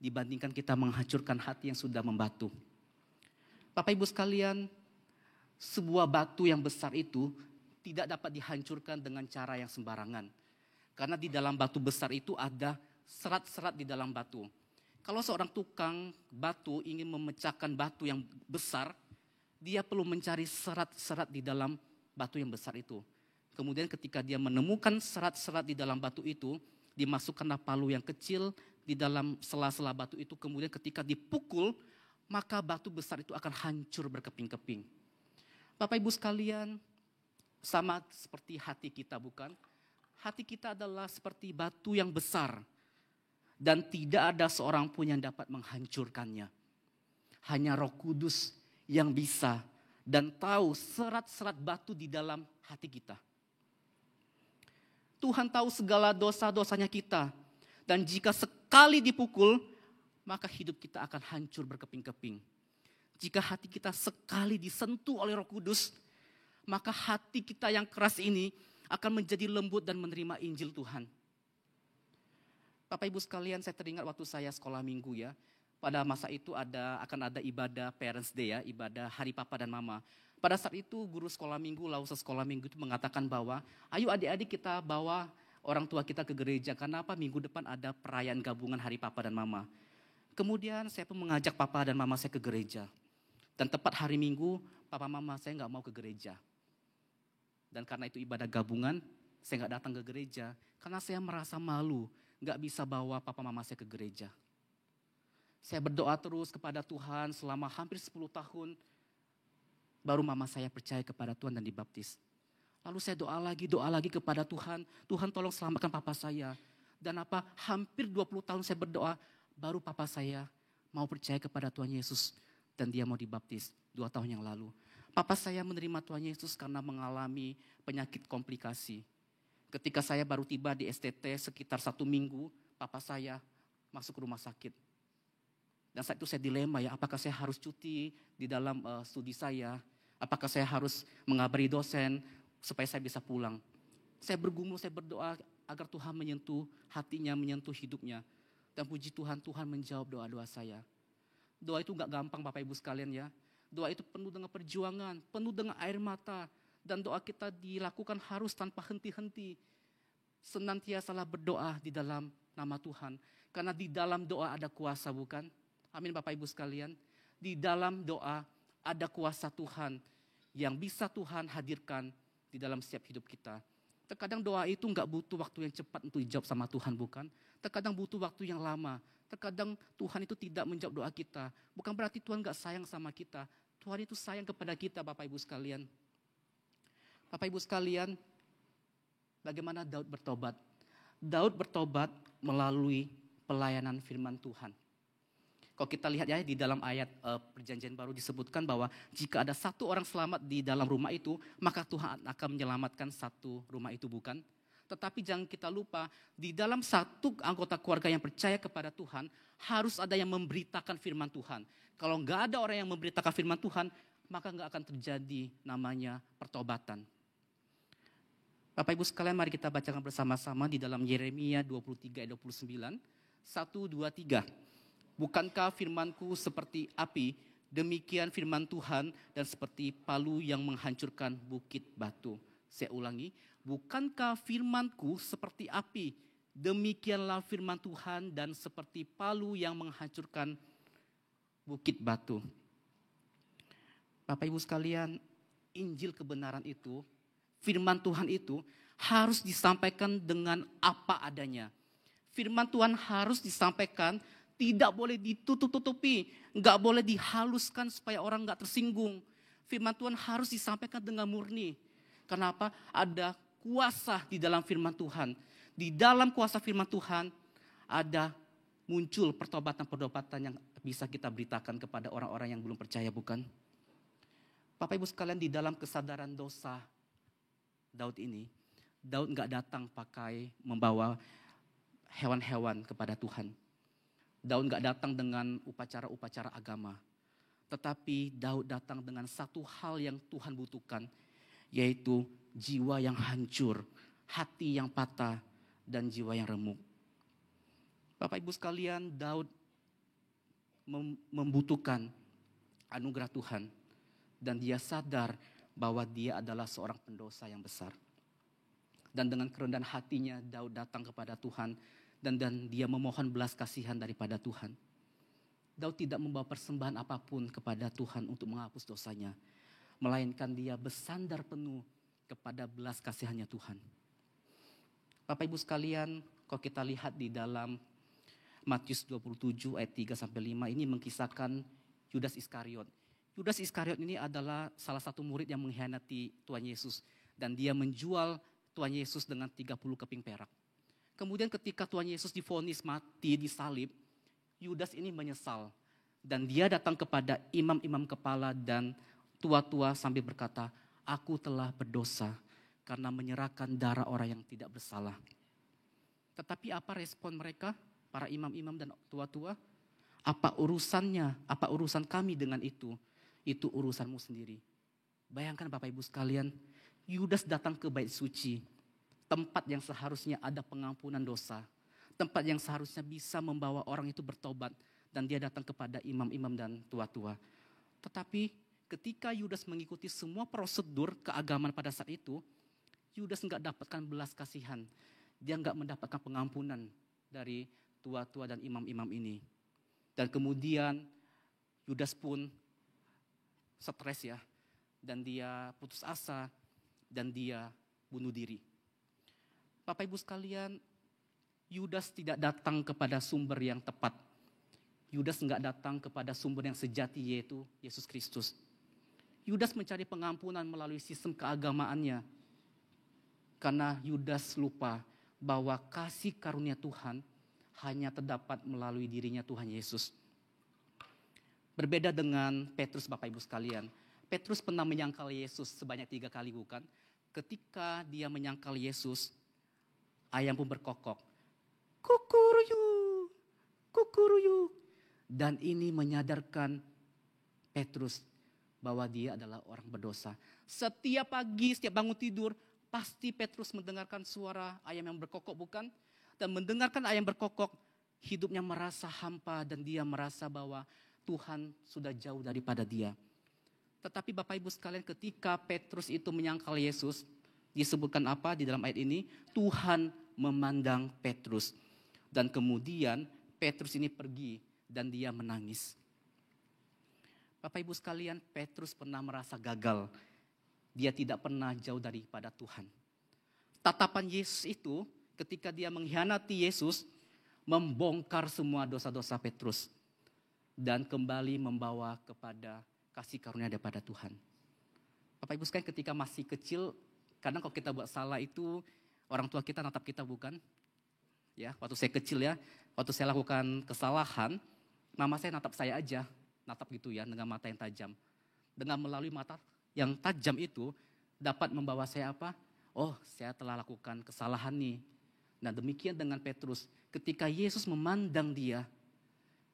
dibandingkan kita menghancurkan hati yang sudah membatu. Bapak Ibu sekalian, sebuah batu yang besar itu tidak dapat dihancurkan dengan cara yang sembarangan. Karena di dalam batu besar itu ada serat-serat di dalam batu. Kalau seorang tukang batu ingin memecahkan batu yang besar, dia perlu mencari serat-serat di dalam batu yang besar itu. Kemudian ketika dia menemukan serat-serat di dalam batu itu, dimasukkanlah palu yang kecil di dalam sela-sela batu itu. Kemudian ketika dipukul, maka batu besar itu akan hancur berkeping-keping. Bapak Ibu sekalian, sama seperti hati kita bukan? Hati kita adalah seperti batu yang besar. Dan tidak ada seorang pun yang dapat menghancurkannya. Hanya Roh Kudus yang bisa dan tahu serat-serat batu di dalam hati kita. Tuhan tahu segala dosa-dosanya kita. Dan jika sekali dipukul, maka hidup kita akan hancur berkeping-keping. Jika hati kita sekali disentuh oleh Roh Kudus, maka hati kita yang keras ini akan menjadi lembut dan menerima Injil Tuhan. Bapak Ibu sekalian, saya teringat waktu saya sekolah minggu ya. Pada masa itu akan ada ibadah Parents Day ya, ibadah Hari Papa dan Mama. Pada saat itu guru sekolah minggu, lausa sekolah minggu itu mengatakan bahwa ayo adik-adik kita bawa orang tua kita ke gereja. Karena apa? Minggu depan ada perayaan gabungan Hari Papa dan Mama. Kemudian saya pun mengajak papa dan mama saya ke gereja. Dan tepat hari Minggu, papa mama saya nggak mau ke gereja. Dan karena itu ibadah gabungan, saya nggak datang ke gereja. Karena saya merasa malu, nggak bisa bawa papa mama saya ke gereja. Saya berdoa terus kepada Tuhan selama hampir 10 tahun. Baru mama saya percaya kepada Tuhan dan dibaptis. Lalu saya doa lagi kepada Tuhan. Tuhan tolong selamatkan papa saya. Dan hampir 20 tahun saya berdoa, baru papa saya mau percaya kepada Tuhan Yesus. Dan dia mau dibaptis 2 tahun yang lalu. Papa saya menerima Tuhan Yesus karena mengalami penyakit komplikasi. Ketika saya baru tiba di STT sekitar 1 minggu, papa saya masuk rumah sakit. Dan saat itu saya dilema ya, apakah saya harus cuti di dalam studi saya, apakah saya harus mengabari dosen supaya saya bisa pulang. Saya bergumul, saya berdoa agar Tuhan menyentuh hatinya, menyentuh hidupnya. Dan puji Tuhan, Tuhan menjawab doa-doa saya. Doa itu gak gampang Bapak Ibu sekalian ya. Doa itu penuh dengan perjuangan, penuh dengan air mata. Dan doa kita dilakukan harus tanpa henti-henti. Senantiasalah berdoa di dalam nama Tuhan. Karena di dalam doa ada kuasa bukan? Amin Bapak Ibu sekalian. Di dalam doa ada kuasa Tuhan yang bisa Tuhan hadirkan di dalam setiap hidup kita. Terkadang doa itu gak butuh waktu yang cepat untuk dijawab sama Tuhan bukan? Terkadang butuh waktu yang lama. Terkadang Tuhan itu tidak menjawab doa kita. Bukan berarti Tuhan gak sayang sama kita. Tuhan itu sayang kepada kita Bapak Ibu sekalian. Bapak Ibu sekalian, bagaimana Daud bertobat? Daud bertobat melalui pelayanan firman Tuhan. Kalau kita lihat ya di dalam ayat perjanjian baru disebutkan bahwa jika ada satu orang selamat di dalam rumah itu, maka Tuhan akan menyelamatkan satu rumah itu bukan? Tetapi jangan kita lupa, di dalam satu anggota keluarga yang percaya kepada Tuhan, harus ada yang memberitakan firman Tuhan. Kalau nggak ada orang yang memberitakan firman Tuhan, maka nggak akan terjadi namanya pertobatan. Bapak Ibu sekalian, mari kita bacakan bersama-sama di dalam Yeremia 23 ayat 29. 1, 2, 3. Bukankah firmanku seperti api, demikian firman Tuhan dan seperti palu yang menghancurkan bukit batu. Saya ulangi, bukankah firmanku seperti api, demikianlah firman Tuhan dan seperti palu yang menghancurkan bukit batu. Bapak Ibu sekalian, Injil kebenaran itu, firman Tuhan itu harus disampaikan dengan apa adanya. Firman Tuhan harus disampaikan, tidak boleh ditutup-tutupi, nggak boleh dihaluskan supaya orang nggak tersinggung. Firman Tuhan harus disampaikan dengan murni. Kenapa? Ada kuasa di dalam firman Tuhan. Di dalam kuasa firman Tuhan ada muncul pertobatan-pertobatan yang bisa kita beritakan kepada orang-orang yang belum percaya, bukan? Bapak Ibu sekalian, di dalam kesadaran dosa Daud ini, Daud gak datang pakai membawa hewan-hewan kepada Tuhan. Daud gak datang dengan upacara-upacara agama. Tetapi Daud datang dengan satu hal yang Tuhan butuhkan, yaitu jiwa yang hancur, hati yang patah, dan jiwa yang remuk. Bapak Ibu sekalian, Daud membutuhkan anugerah Tuhan. Dan dia sadar bahwa dia adalah seorang pendosa yang besar. Dan dengan kerendahan hatinya, Daud datang kepada Tuhan. Dan dia memohon belas kasihan daripada Tuhan. Daud tidak membawa persembahan apapun kepada Tuhan untuk menghapus dosanya. Melainkan dia bersandar penuh kepada belas kasihannya Tuhan. Bapak Ibu sekalian, kalau kita lihat di dalam Matius 27 ayat 3-5 ini mengisahkan Yudas Iskariot. Yudas Iskariot ini adalah salah satu murid yang mengkhianati Tuhan Yesus. Dan dia menjual Tuhan Yesus dengan 30 keping perak. Kemudian ketika Tuhan Yesus divonis mati, disalib, Yudas ini menyesal. Dan dia datang kepada imam-imam kepala dan tua-tua sambil berkata, aku telah berdosa karena menyerahkan darah orang yang tidak bersalah. Tetapi apa respon mereka, para imam-imam dan tua-tua? Apa urusannya, apa urusan kami dengan itu? Itu urusanmu sendiri. Bayangkan Bapak Ibu sekalian, Yudas datang ke bait suci, tempat yang seharusnya ada pengampunan dosa, tempat yang seharusnya bisa membawa orang itu bertobat, dan dia datang kepada imam-imam dan tua-tua. Tetapi ketika Yudas mengikuti semua prosedur keagamaan pada saat itu, Yudas enggak dapatkan belas kasihan, dia enggak mendapatkan pengampunan dari tua-tua dan imam-imam ini. Dan kemudian Yudas pun stres ya, dan dia putus asa, dan dia bunuh diri. Bapak Ibu sekalian, Yudas tidak datang kepada sumber yang tepat. Yudas enggak datang kepada sumber yang sejati, yaitu Yesus Kristus. Yudas mencari pengampunan melalui sistem keagamaannya. Karena Yudas lupa bahwa kasih karunia Tuhan hanya terdapat melalui dirinya Tuhan Yesus. Berbeda dengan Petrus Bapak Ibu sekalian. Petrus pernah menyangkal Yesus sebanyak 3 kali, bukan? Ketika dia menyangkal Yesus, ayam pun berkokok. Kukuruyu, kukuruyu. Dan ini menyadarkan Petrus bahwa dia adalah orang berdosa. Setiap pagi, setiap bangun tidur, pasti Petrus mendengarkan suara ayam yang berkokok, bukan? Dan mendengarkan ayam berkokok, hidupnya merasa hampa dan dia merasa bahwa Tuhan sudah jauh daripada dia. Tetapi Bapak Ibu sekalian, ketika Petrus itu menyangkal Yesus, disebutkan apa di dalam ayat ini? Tuhan memandang Petrus. Dan kemudian Petrus ini pergi dan dia menangis. Bapak Ibu sekalian, Petrus pernah merasa gagal. Dia tidak pernah jauh daripada Tuhan. Tatapan Yesus itu ketika dia mengkhianati Yesus, membongkar semua dosa-dosa Petrus. Dan kembali membawa kepada kasih karunia daripada Tuhan. Bapak Ibu sekalian, ketika masih kecil, kadang kalau kita buat salah itu, orang tua kita natap kita, bukan? Ya, waktu saya kecil ya, waktu saya lakukan kesalahan, mama saya natap saya aja, natap gitu ya, dengan mata yang tajam. Dengan melalui mata yang tajam itu, dapat membawa saya apa? Oh, saya telah lakukan kesalahan nih. Nah, demikian dengan Petrus. Ketika Yesus memandang dia,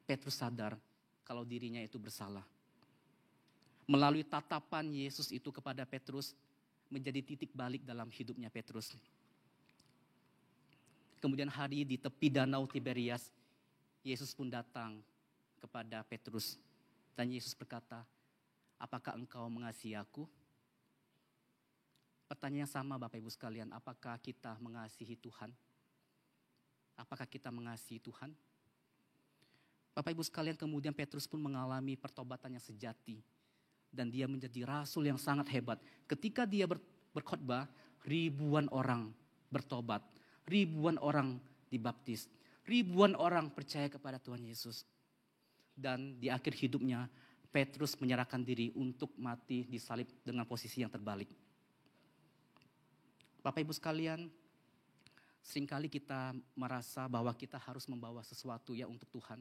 Petrus sadar kalau dirinya itu bersalah. Melalui tatapan Yesus itu kepada Petrus, menjadi titik balik dalam hidupnya Petrus. Kemudian hari di tepi danau Tiberias, Yesus pun datang kepada Petrus. Dan Yesus berkata, apakah engkau mengasihi aku? Pertanyaan yang sama Bapak Ibu sekalian, apakah kita mengasihi Tuhan? Apakah kita mengasihi Tuhan? Bapak Ibu sekalian, kemudian Petrus pun mengalami pertobatan yang sejati. Dan dia menjadi rasul yang sangat hebat. Ketika dia berkhotbah, ribuan orang bertobat. Ribuan orang dibaptis. Ribuan orang percaya kepada Tuhan Yesus. Dan di akhir hidupnya, Petrus menyerahkan diri untuk mati disalib dengan posisi yang terbalik. Bapak Ibu sekalian, seringkali kita merasa bahwa kita harus membawa sesuatu ya untuk Tuhan.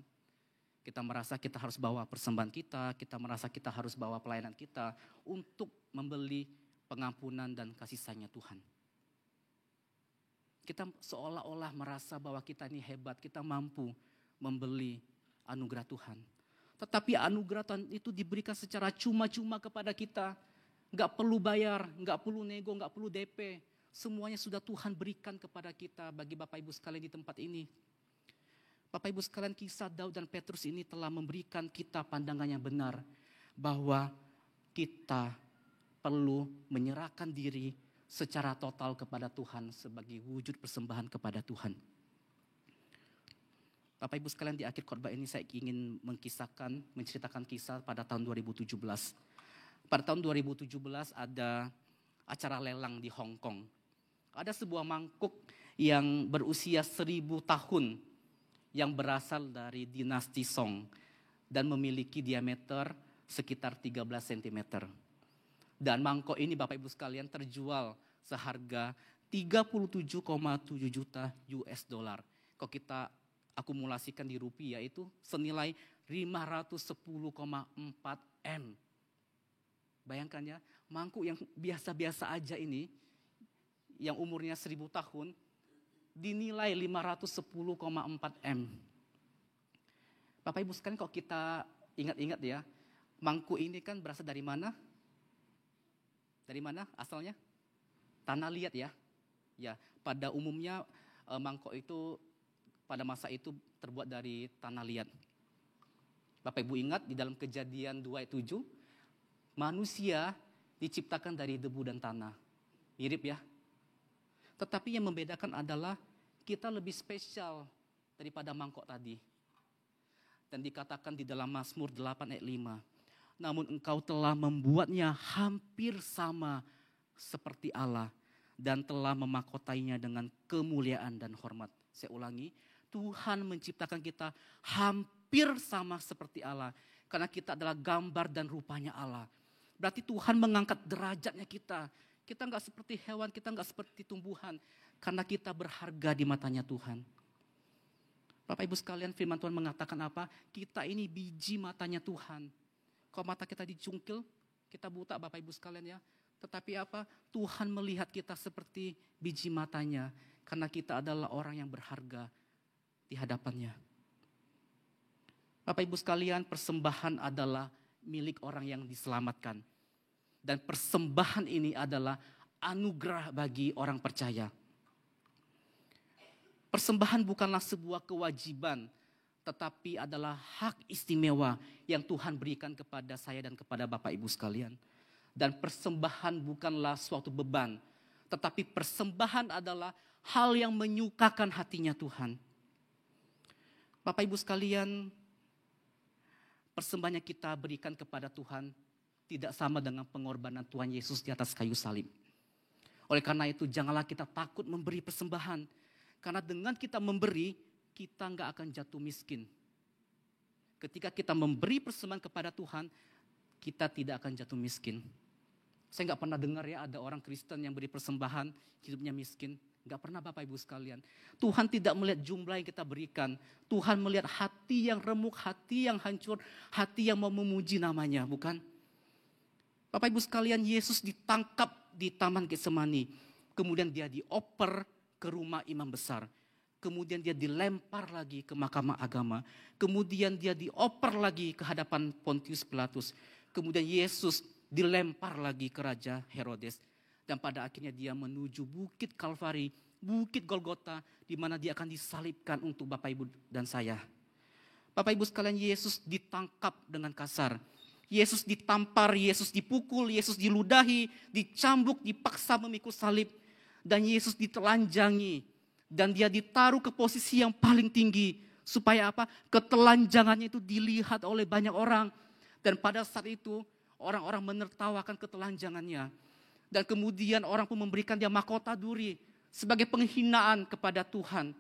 Kita merasa kita harus bawa persembahan kita merasa kita harus bawa pelayanan kita untuk membeli pengampunan dan kasih sayangnya Tuhan. Kita seolah-olah merasa bahwa kita ini hebat, kita mampu membeli anugerah Tuhan. Tetapi anugerah Tuhan itu diberikan secara cuma-cuma kepada kita. Gak perlu bayar, gak perlu nego, gak perlu DP. Semuanya sudah Tuhan berikan kepada kita bagi Bapak Ibu sekalian di tempat ini. Bapak Ibu sekalian, kisah Daud dan Petrus ini telah memberikan kita pandangan yang benar. Bahwa kita perlu menyerahkan diri secara total kepada Tuhan sebagai wujud persembahan kepada Tuhan. Bapak Ibu sekalian, di akhir khotbah ini saya ingin menceritakan kisah pada tahun 2017. Pada tahun 2017 ada acara lelang di Hong Kong. Ada sebuah mangkuk yang berusia 1000 tahun yang berasal dari dinasti Song dan memiliki diameter sekitar 13 cm. Dan mangkok ini Bapak Ibu sekalian terjual seharga 37,7 juta US dollar. Kalau kita akumulasikan di rupiah itu senilai 510,4 M. Bayangkan ya, mangkuk yang biasa-biasa aja ini, yang umurnya 1000 tahun, dinilai 510,4 M. Bapak Ibu sekalian, kalau kita ingat-ingat ya, mangkuk ini kan berasal dari mana? Dari mana asalnya? Tanah liat ya. Ya, pada umumnya mangkok itu pada masa itu terbuat dari tanah liat. Bapak Ibu ingat di dalam Kejadian 2:7, manusia diciptakan dari debu dan tanah. Mirip ya. Tetapi yang membedakan adalah kita lebih spesial daripada mangkok tadi. Dan dikatakan di dalam Mazmur 8:5, namun engkau telah membuatnya hampir sama seperti Allah dan telah memakotainya dengan kemuliaan dan hormat. Saya ulangi, Tuhan menciptakan kita hampir sama seperti Allah karena kita adalah gambar dan rupanya Allah. Berarti Tuhan mengangkat derajatnya kita. Kita enggak seperti hewan, kita enggak seperti tumbuhan karena kita berharga di matanya Tuhan. Bapak Ibu sekalian, firman Tuhan mengatakan apa? Kita ini biji matanya Tuhan. Kalau mata kita dicungkil, kita buta Bapak Ibu sekalian ya. Tetapi apa? Tuhan melihat kita seperti biji matanya. Karena kita adalah orang yang berharga di hadapannya. Bapak Ibu sekalian, persembahan adalah milik orang yang diselamatkan. Dan persembahan ini adalah anugerah bagi orang percaya. Persembahan bukanlah sebuah kewajiban, tetapi adalah hak istimewa yang Tuhan berikan kepada saya dan kepada Bapak Ibu sekalian. Dan persembahan bukanlah suatu beban, tetapi persembahan adalah hal yang menyukakan hatinya Tuhan. Bapak Ibu sekalian, persembahan yang kita berikan kepada Tuhan tidak sama dengan pengorbanan Tuhan Yesus di atas kayu salib. Oleh karena itu janganlah kita takut memberi persembahan. Karena dengan kita memberi, kita enggak akan jatuh miskin. Ketika kita memberi persembahan kepada Tuhan, kita tidak akan jatuh miskin. Saya enggak pernah dengar ya ada orang Kristen yang beri persembahan, hidupnya miskin. Enggak pernah Bapak Ibu sekalian. Tuhan tidak melihat jumlah yang kita berikan. Tuhan melihat hati yang remuk, hati yang hancur, hati yang mau memuji namanya, bukan? Bapak Ibu sekalian, Yesus ditangkap di Taman Getsemani. Kemudian dia dioper ke rumah imam besar. Kemudian dia dilempar lagi ke mahkamah agama. Kemudian dia dioper lagi ke hadapan Pontius Pilatus. Kemudian Yesus dilempar lagi ke Raja Herodes. Dan pada akhirnya dia menuju Bukit Kalvari, Bukit Golgota, di mana dia akan disalibkan untuk Bapak Ibu dan saya. Bapak Ibu sekalian, Yesus ditangkap dengan kasar. Yesus ditampar, Yesus dipukul, Yesus diludahi, dicambuk, dipaksa memikul salib. Dan Yesus ditelanjangi. Dan dia ditaruh ke posisi yang paling tinggi. Supaya apa? Ketelanjangannya itu dilihat oleh banyak orang. Dan pada saat itu orang-orang menertawakan ketelanjangannya. Dan kemudian orang pun memberikan dia mahkota duri. Sebagai penghinaan kepada Tuhan.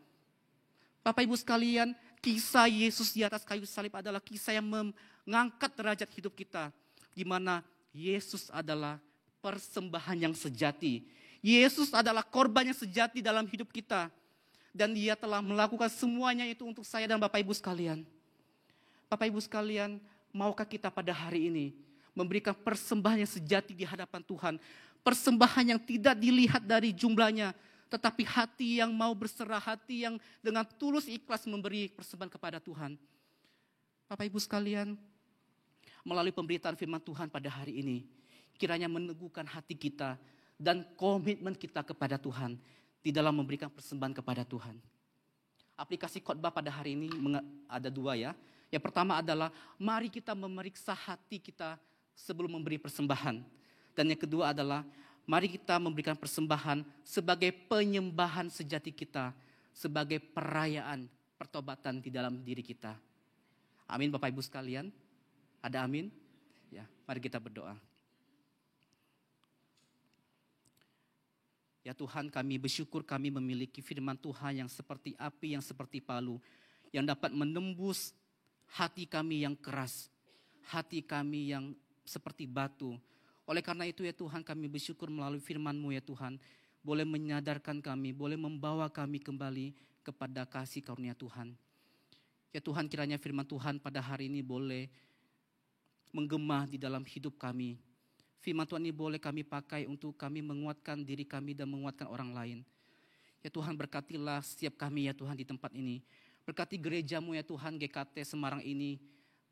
Bapak Ibu sekalian, kisah Yesus di atas kayu salib adalah kisah yang mengangkat derajat hidup kita. Di mana Yesus adalah persembahan yang sejati. Yesus adalah korban yang sejati dalam hidup kita. Dan Dia telah melakukan semuanya itu untuk saya dan Bapak Ibu sekalian. Bapak Ibu sekalian, maukah kita pada hari ini memberikan persembahan yang sejati di hadapan Tuhan? Persembahan yang tidak dilihat dari jumlahnya, tetapi hati yang mau berserah, hati yang dengan tulus ikhlas memberi persembahan kepada Tuhan. Bapak Ibu sekalian, melalui pemberitaan firman Tuhan pada hari ini, kiranya meneguhkan hati kita dan komitmen kita kepada Tuhan di dalam memberikan persembahan kepada Tuhan. Aplikasi khotbah pada hari ini ada 2 ya. Yang pertama adalah mari kita memeriksa hati kita sebelum memberi persembahan. Dan yang kedua adalah mari kita memberikan persembahan sebagai penyembahan sejati kita, sebagai perayaan pertobatan di dalam diri kita. Amin Bapak Ibu sekalian. Ada amin? Ya, mari kita berdoa. Ya Tuhan, kami bersyukur kami memiliki firman Tuhan yang seperti api, yang seperti palu, yang dapat menembus hati kami yang keras, hati kami yang seperti batu. Oleh karena itu ya Tuhan, kami bersyukur melalui firman-Mu ya Tuhan, boleh menyadarkan kami, boleh membawa kami kembali kepada kasih karunia Tuhan. Ya Tuhan, kiranya firman Tuhan pada hari ini boleh menggema di dalam hidup kami. Firman Tuhan ini boleh kami pakai untuk kami menguatkan diri kami dan menguatkan orang lain. Ya Tuhan, berkatilah setiap kami ya Tuhan di tempat ini. Berkati gereja-Mu ya Tuhan, GKT Semarang ini.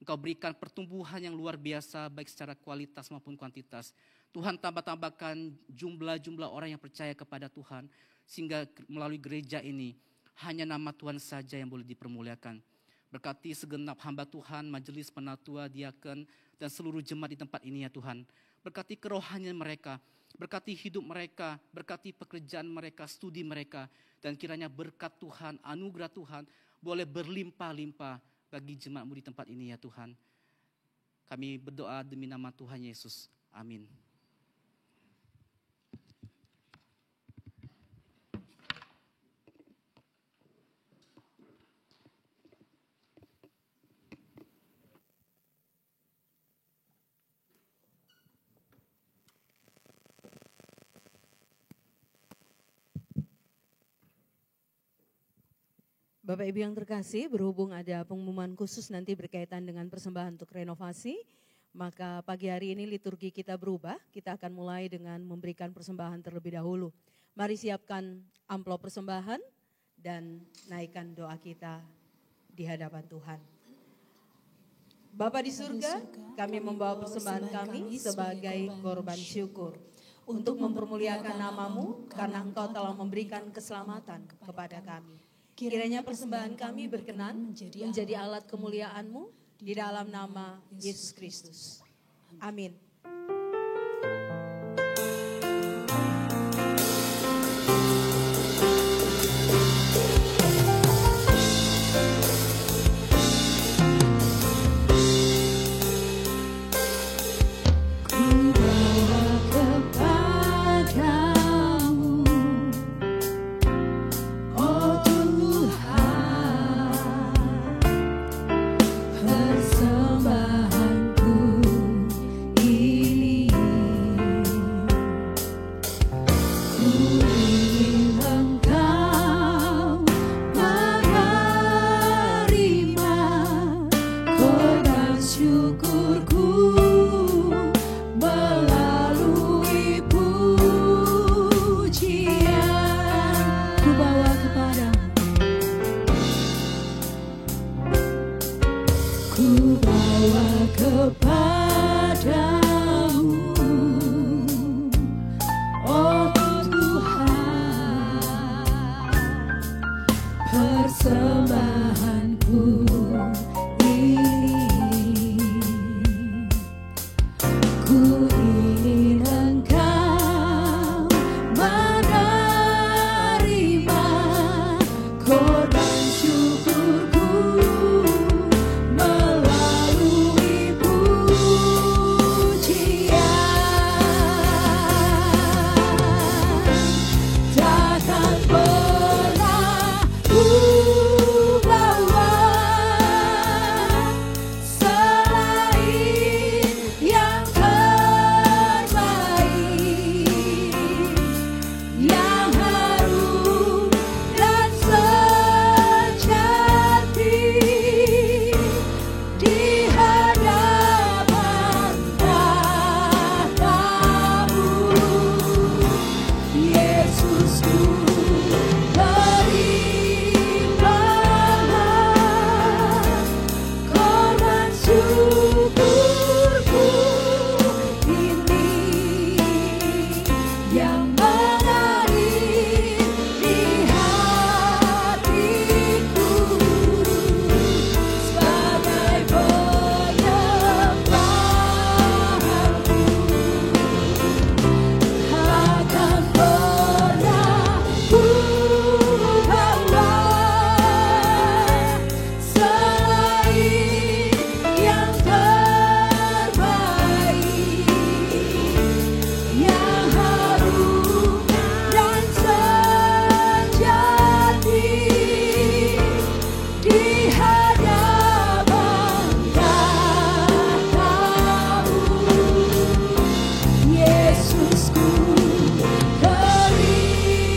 Engkau berikan pertumbuhan yang luar biasa baik secara kualitas maupun kuantitas. Tuhan tambahkan jumlah orang yang percaya kepada Tuhan. Sehingga melalui gereja ini hanya nama Tuhan saja yang boleh dipermuliakan. Berkati segenap hamba Tuhan, majelis penatua, diaken, dan seluruh jemaat di tempat ini ya Tuhan. Berkati kerohanian mereka, berkati hidup mereka, berkati pekerjaan mereka, studi mereka. Dan kiranya berkat Tuhan, anugerah Tuhan boleh berlimpah-limpah bagi jemaat-Mu di tempat ini ya Tuhan. Kami berdoa demi nama Tuhan Yesus. Amin. Bapak Ibu yang terkasih, berhubung ada pengumuman khusus nanti berkaitan dengan persembahan untuk renovasi, maka pagi hari ini liturgi kita berubah. Kita akan mulai dengan memberikan persembahan terlebih dahulu. Mari siapkan amplop persembahan dan naikkan doa kita di hadapan Tuhan. Bapa di surga, kami membawa persembahan kami sebagai korban syukur untuk mempermuliakan nama-Mu karena Engkau telah memberikan keselamatan kepada kami. Kiranya persembahan kami berkenan menjadi alat kemuliaan-Mu di dalam nama Yesus Kristus. Amin. Persembahanku Yesusku, terimalah korban syukurku ini yang mengalir di hatiku sebagai penyembahanku. Akan pernah ku bawa selain yang terbaik, yang harum dan sejati di hadapan Tahtamu. Yesusku, terimalah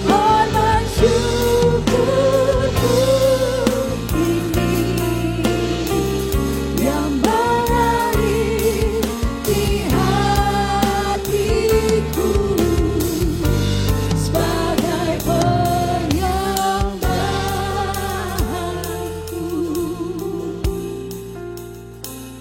korban syukurku ini yang mengalir di hatiku sebagai penyembahanku.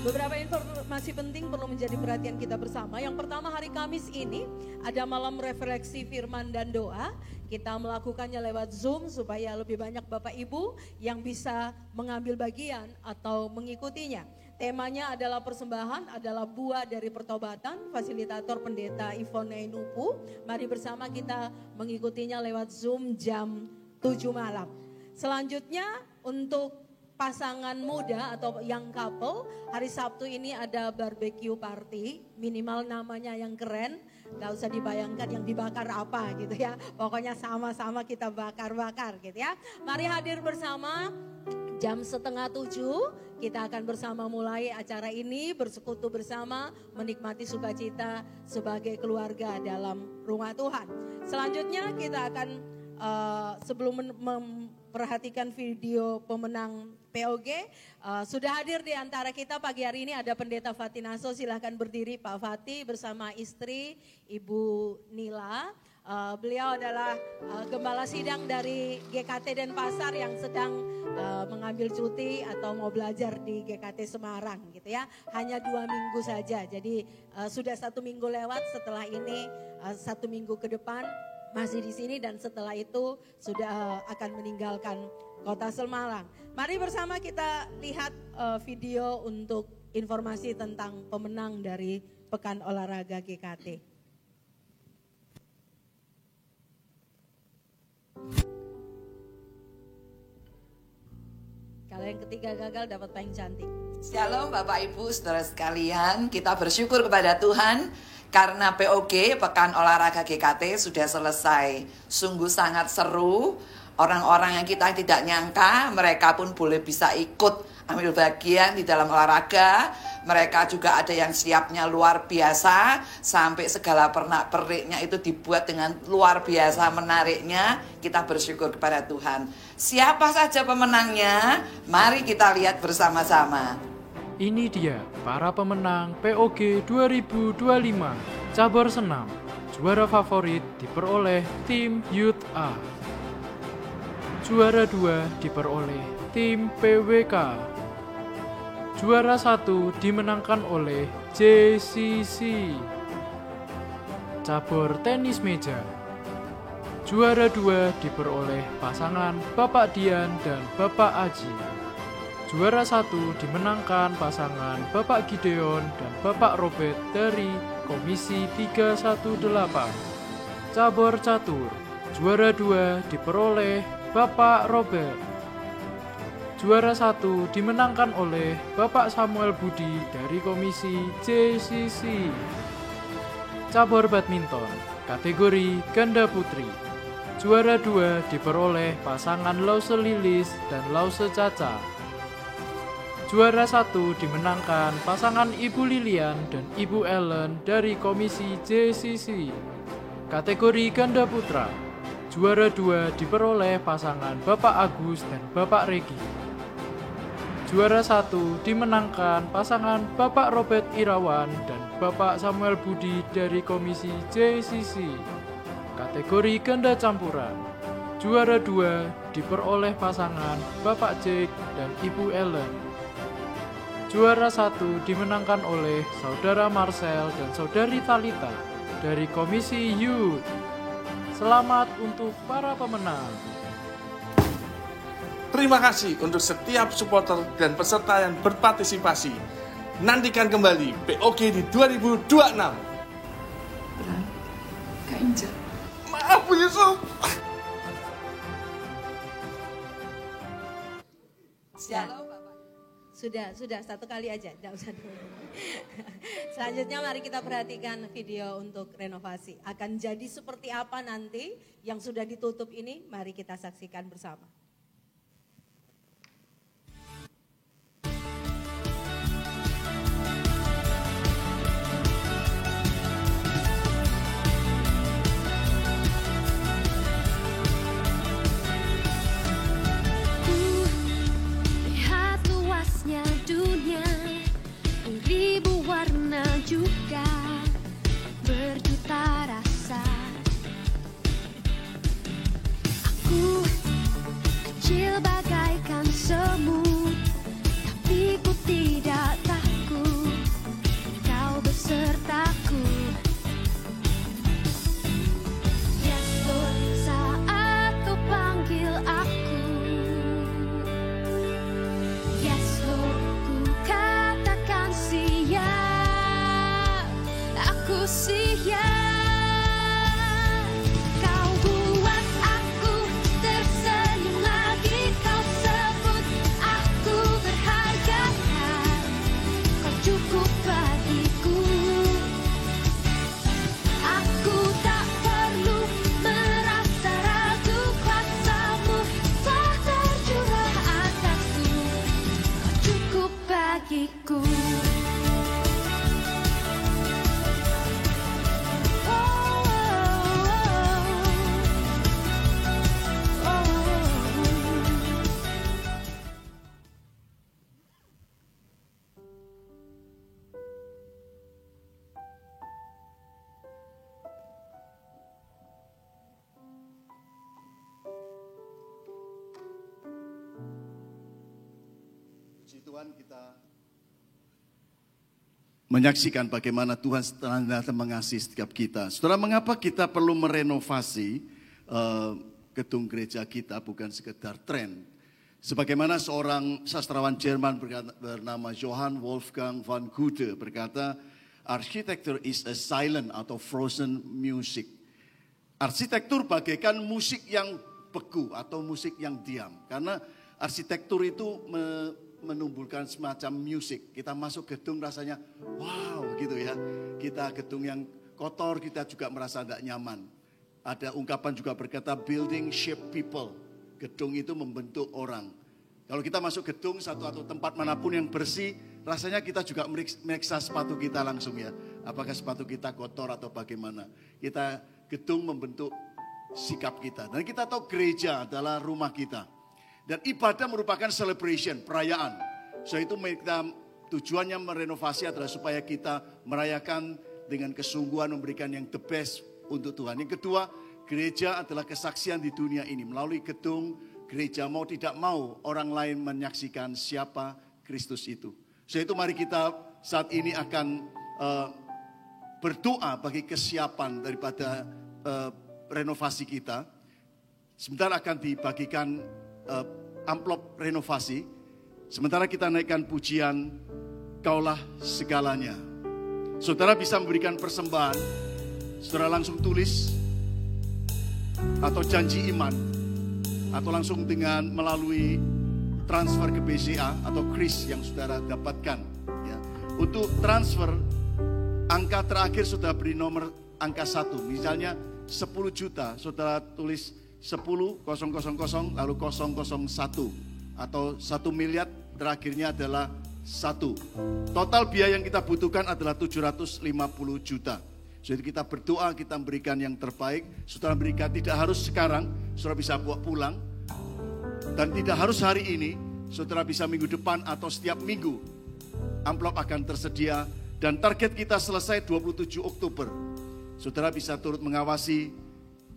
Beberapa informasi penting perlu menjadi perhatian kita bersama. Yang pertama, hari Kamis ini ada malam refleksi firman dan doa. Kita melakukannya lewat Zoom supaya lebih banyak Bapak Ibu yang bisa mengambil bagian atau mengikutinya. Temanya adalah persembahan, adalah buah dari pertobatan. Fasilitator Pendeta Ivone Nupu. Mari bersama kita mengikutinya lewat Zoom jam 7 malam. Selanjutnya untuk pasangan muda atau young couple, hari Sabtu ini ada barbecue party, minimal namanya yang keren, gak usah dibayangkan yang dibakar apa gitu ya, pokoknya sama-sama kita bakar-bakar gitu ya. Mari hadir bersama jam 6:30, kita akan bersama mulai acara ini, bersekutu bersama, menikmati sukacita sebagai keluarga dalam rumah Tuhan. Selanjutnya kita akan sebelum memperhatikan video pemenang POG, sudah hadir di antara kita pagi hari ini ada Pendeta Fatinaso. Silahkan berdiri Pak Fati bersama istri Ibu Nila. Beliau adalah gembala sidang dari GKT Denpasar yang sedang mengambil cuti atau mau belajar di GKT Semarang gitu ya. Hanya 2 minggu saja, jadi sudah 1 minggu lewat, setelah ini 1 minggu ke depan masih di sini dan setelah itu sudah akan meninggalkan Kota Semarang. Mari bersama kita lihat video untuk informasi tentang pemenang dari Pekan Olahraga GKT. Kalau yang ketiga gagal dapat paling cantik. Shalom Bapak Ibu Saudara sekalian, kita bersyukur kepada Tuhan karena POG Pekan Olahraga GKT sudah selesai. Sungguh sangat seru. Orang-orang yang kita tidak nyangka, mereka pun boleh bisa ikut ambil bagian di dalam olahraga. Mereka juga ada yang siapnya luar biasa, sampai segala pernak-perniknya itu dibuat dengan luar biasa menariknya. Kita bersyukur kepada Tuhan. Siapa saja pemenangnya? Mari kita lihat bersama-sama. Ini dia para pemenang POG 2025 cabur senam. Juara favorit diperoleh tim Youth A. Juara 2 diperoleh tim PWK. Juara 1 dimenangkan oleh JCC. Cabur tenis meja. Juara 2 diperoleh pasangan Bapak Dian dan Bapak Aji. Juara 1 dimenangkan pasangan Bapak Gideon dan Bapak Robert dari Komisi 318. Cabur catur. Juara 2 diperoleh Bapak Robert. Juara 1 dimenangkan oleh Bapak Samuel Budi dari Komisi JCC. Cabur badminton, kategori ganda putri. Juara 2 diperoleh pasangan Lause Lilis dan Lause Caca. Juara 1 dimenangkan pasangan Ibu Lilian dan Ibu Ellen dari Komisi JCC. Kategori ganda putra. Juara 2 diperoleh pasangan Bapak Agus dan Bapak Regi. Juara 1 dimenangkan pasangan Bapak Robert Irawan dan Bapak Samuel Budi dari Komisi JCC. Kategori ganda campuran, juara 2 diperoleh pasangan Bapak Jake dan Ibu Ellen. Juara 1 dimenangkan oleh Saudara Marcel dan Saudari Talita dari Komisi Youth. Selamat untuk para pemenang. Terima kasih untuk setiap supporter dan peserta yang berpartisipasi. Nantikan kembali POG di 2026. Kak Inja. Maaf Bu Yusuf. Sudah satu kali aja, tidak usah dulu. Selanjutnya mari kita perhatikan video untuk renovasi. Akan jadi seperti apa nanti yang sudah ditutup ini, mari kita saksikan bersama. Dunia beribu warna juga berjuta rasa. Aku kecil bagaikan semut, tapi ku tidak takut, kau besertaku. Yes Lord, saat kau panggil aku. Yes Lord, katakan siap, aku siap. Kau buat aku tersenyum lagi, kau sebut aku berharga. Kau cukup bagiku, aku tak perlu merasa ragu, kuasa-Mu telah tercurah atasku. Kau cukup bagiku. Puji Tuhan, kita menyaksikan bagaimana Tuhan senantiasa mengasihi setiap kita. Saudara, mengapa kita perlu merenovasi gedung gereja kita, bukan sekedar tren. Sebagaimana seorang sastrawan Jerman bernama Johann Wolfgang von Goethe berkata, architecture is a silent atau frozen music. Arsitektur bagaikan musik yang beku atau musik yang diam. Karena arsitektur itu menumbuhkan semacam musik. Kita masuk gedung rasanya wow gitu ya. Kita gedung yang kotor kita juga merasa tidak nyaman. Ada ungkapan juga berkata building shape people. Gedung itu membentuk orang. Kalau kita masuk gedung satu atau tempat manapun yang bersih, rasanya kita juga meriksa sepatu kita langsung ya. Apakah sepatu kita kotor atau bagaimana. Gedung membentuk sikap kita. Dan kita tahu gereja adalah rumah kita. Dan ibadah merupakan celebration, perayaan. So itu tujuannya merenovasi adalah supaya kita merayakan dengan kesungguhan memberikan yang the best untuk Tuhan. Yang kedua, gereja adalah kesaksian di dunia ini. Melalui gedung, gereja mau tidak mau orang lain menyaksikan siapa Kristus itu. So itu mari kita saat ini akan berdoa bagi kesiapan daripada renovasi kita. Sebentar akan dibagikan amplop renovasi. Sementara kita naikkan pujian Kaulah Segalanya. Saudara bisa memberikan persembahan. Saudara langsung tulis atau janji iman, atau langsung dengan melalui transfer ke BCA atau kris yang saudara dapatkan ya. Untuk transfer, angka terakhir sudah beri nomor angka 1. Misalnya 10 juta, saudara tulis 10.000 lalu 001 atau 1 miliar terakhirnya adalah 1. Total biaya yang kita butuhkan adalah 750 juta. Jadi kita berdoa, kita memberikan yang terbaik. Saudara berikan tidak harus sekarang, saudara bisa bawa pulang. Dan tidak harus hari ini, saudara bisa minggu depan atau setiap minggu. Amplop akan tersedia Dan target kita selesai 27 Oktober. Saudara bisa turut mengawasi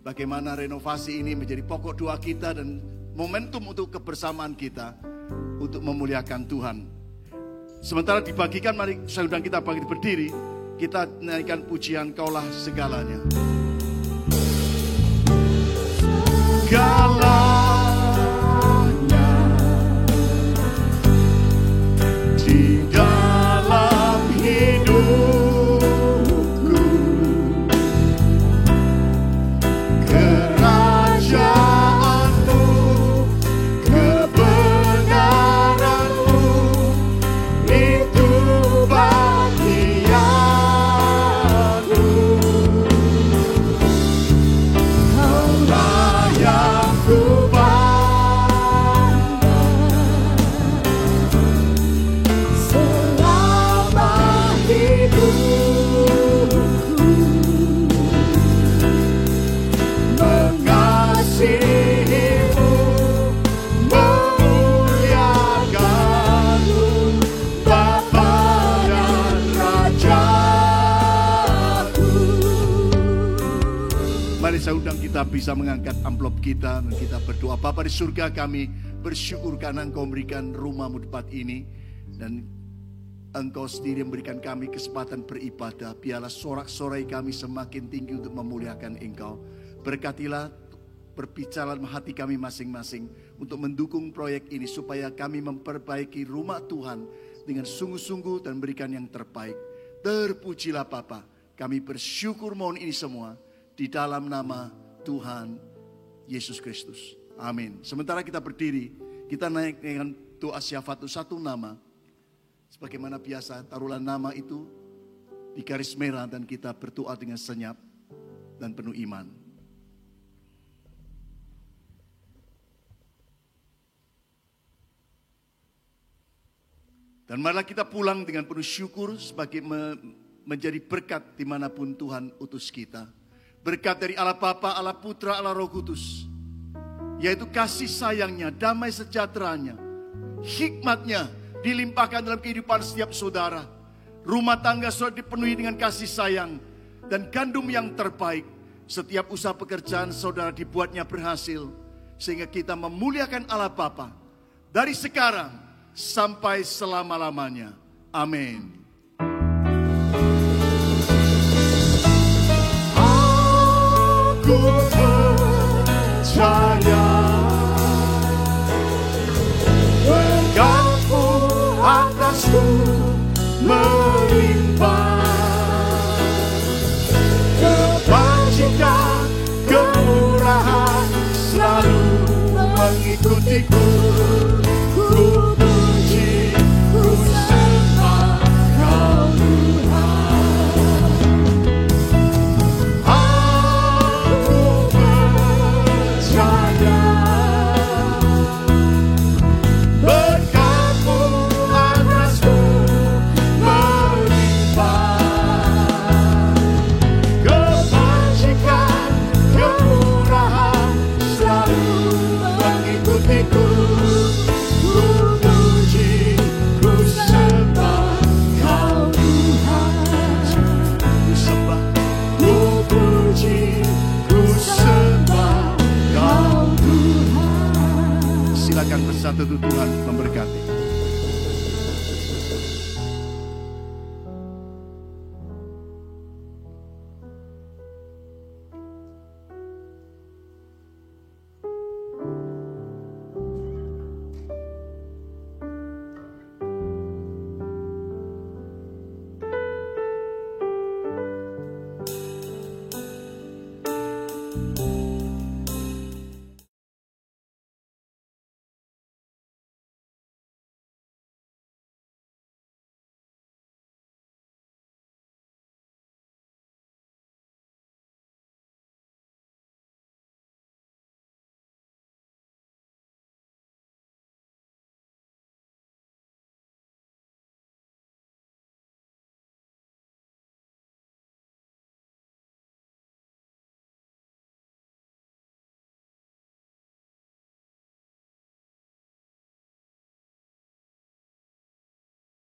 bagaimana renovasi ini menjadi pokok doa kita dan momentum untuk kebersamaan kita untuk memuliakan Tuhan. Sementara dibagikan, mari saya undang kita bangkit berdiri. Kita naikkan pujian Kaulah segalanya. Segalanya di dalam hidupku, kerajaanmu, kebenaranmu, itu bagianku. Kaulah yang ku selama hidupku, mengasihimu, memuliakanmu, Bapa dan Rajaku. Mari saya undang kita bisa mengangkat amplop kita dan kita berdoa. Bapa di surga, kami bersyukur karena Engkau memberikan rumah-Mu tempat ini dan Engkau sendiri memberikan kami kesempatan beribadah. Biarlah sorak-sorai kami semakin tinggi untuk memuliakan Engkau. Berkatilah, berbicara dalam hati kami masing-masing untuk mendukung proyek ini supaya kami memperbaiki rumah Tuhan dengan sungguh-sungguh dan berikan yang terbaik. Terpujilah Bapa. Kami bersyukur mohon ini semua di dalam nama Tuhan Yesus Kristus. Amin. Sementara kita berdiri, kita naik dengan doa syafaat satu nama. Sebagaimana biasa, taruhlah nama itu di garis merah dan kita berdoa dengan senyap dan penuh iman. Dan marilah kita pulang dengan penuh syukur sebagai menjadi berkat dimanapun Tuhan utus kita. Berkat dari Allah Bapa, Allah Putra, Allah Roh Kudus. Yaitu kasih sayangnya, damai sejahteranya, hikmatnya dilimpahkan dalam kehidupan setiap saudara. Rumah tangga saudara dipenuhi dengan kasih sayang dan gandum yang terbaik. Setiap usaha pekerjaan saudara dibuatnya berhasil. Sehingga kita memuliakan Allah Bapa dari sekarang sampai selama-lamanya. Amin. Aku percaya berkat-Mu atasku melimpah, kebajikan, kemurahan selalu mengikutiku. Ku puji, ku sembah Kau Tuhan. Aku percaya berkat-Mu atasku melimpah, kebajikan, kemurahan selalu mengikutiku. Ku puji, ku sembah Kau Tuhan. Ku sembah, ku puji, ku sembah Kau Tuhan. Silakan bersatu, Tuhan memberkati.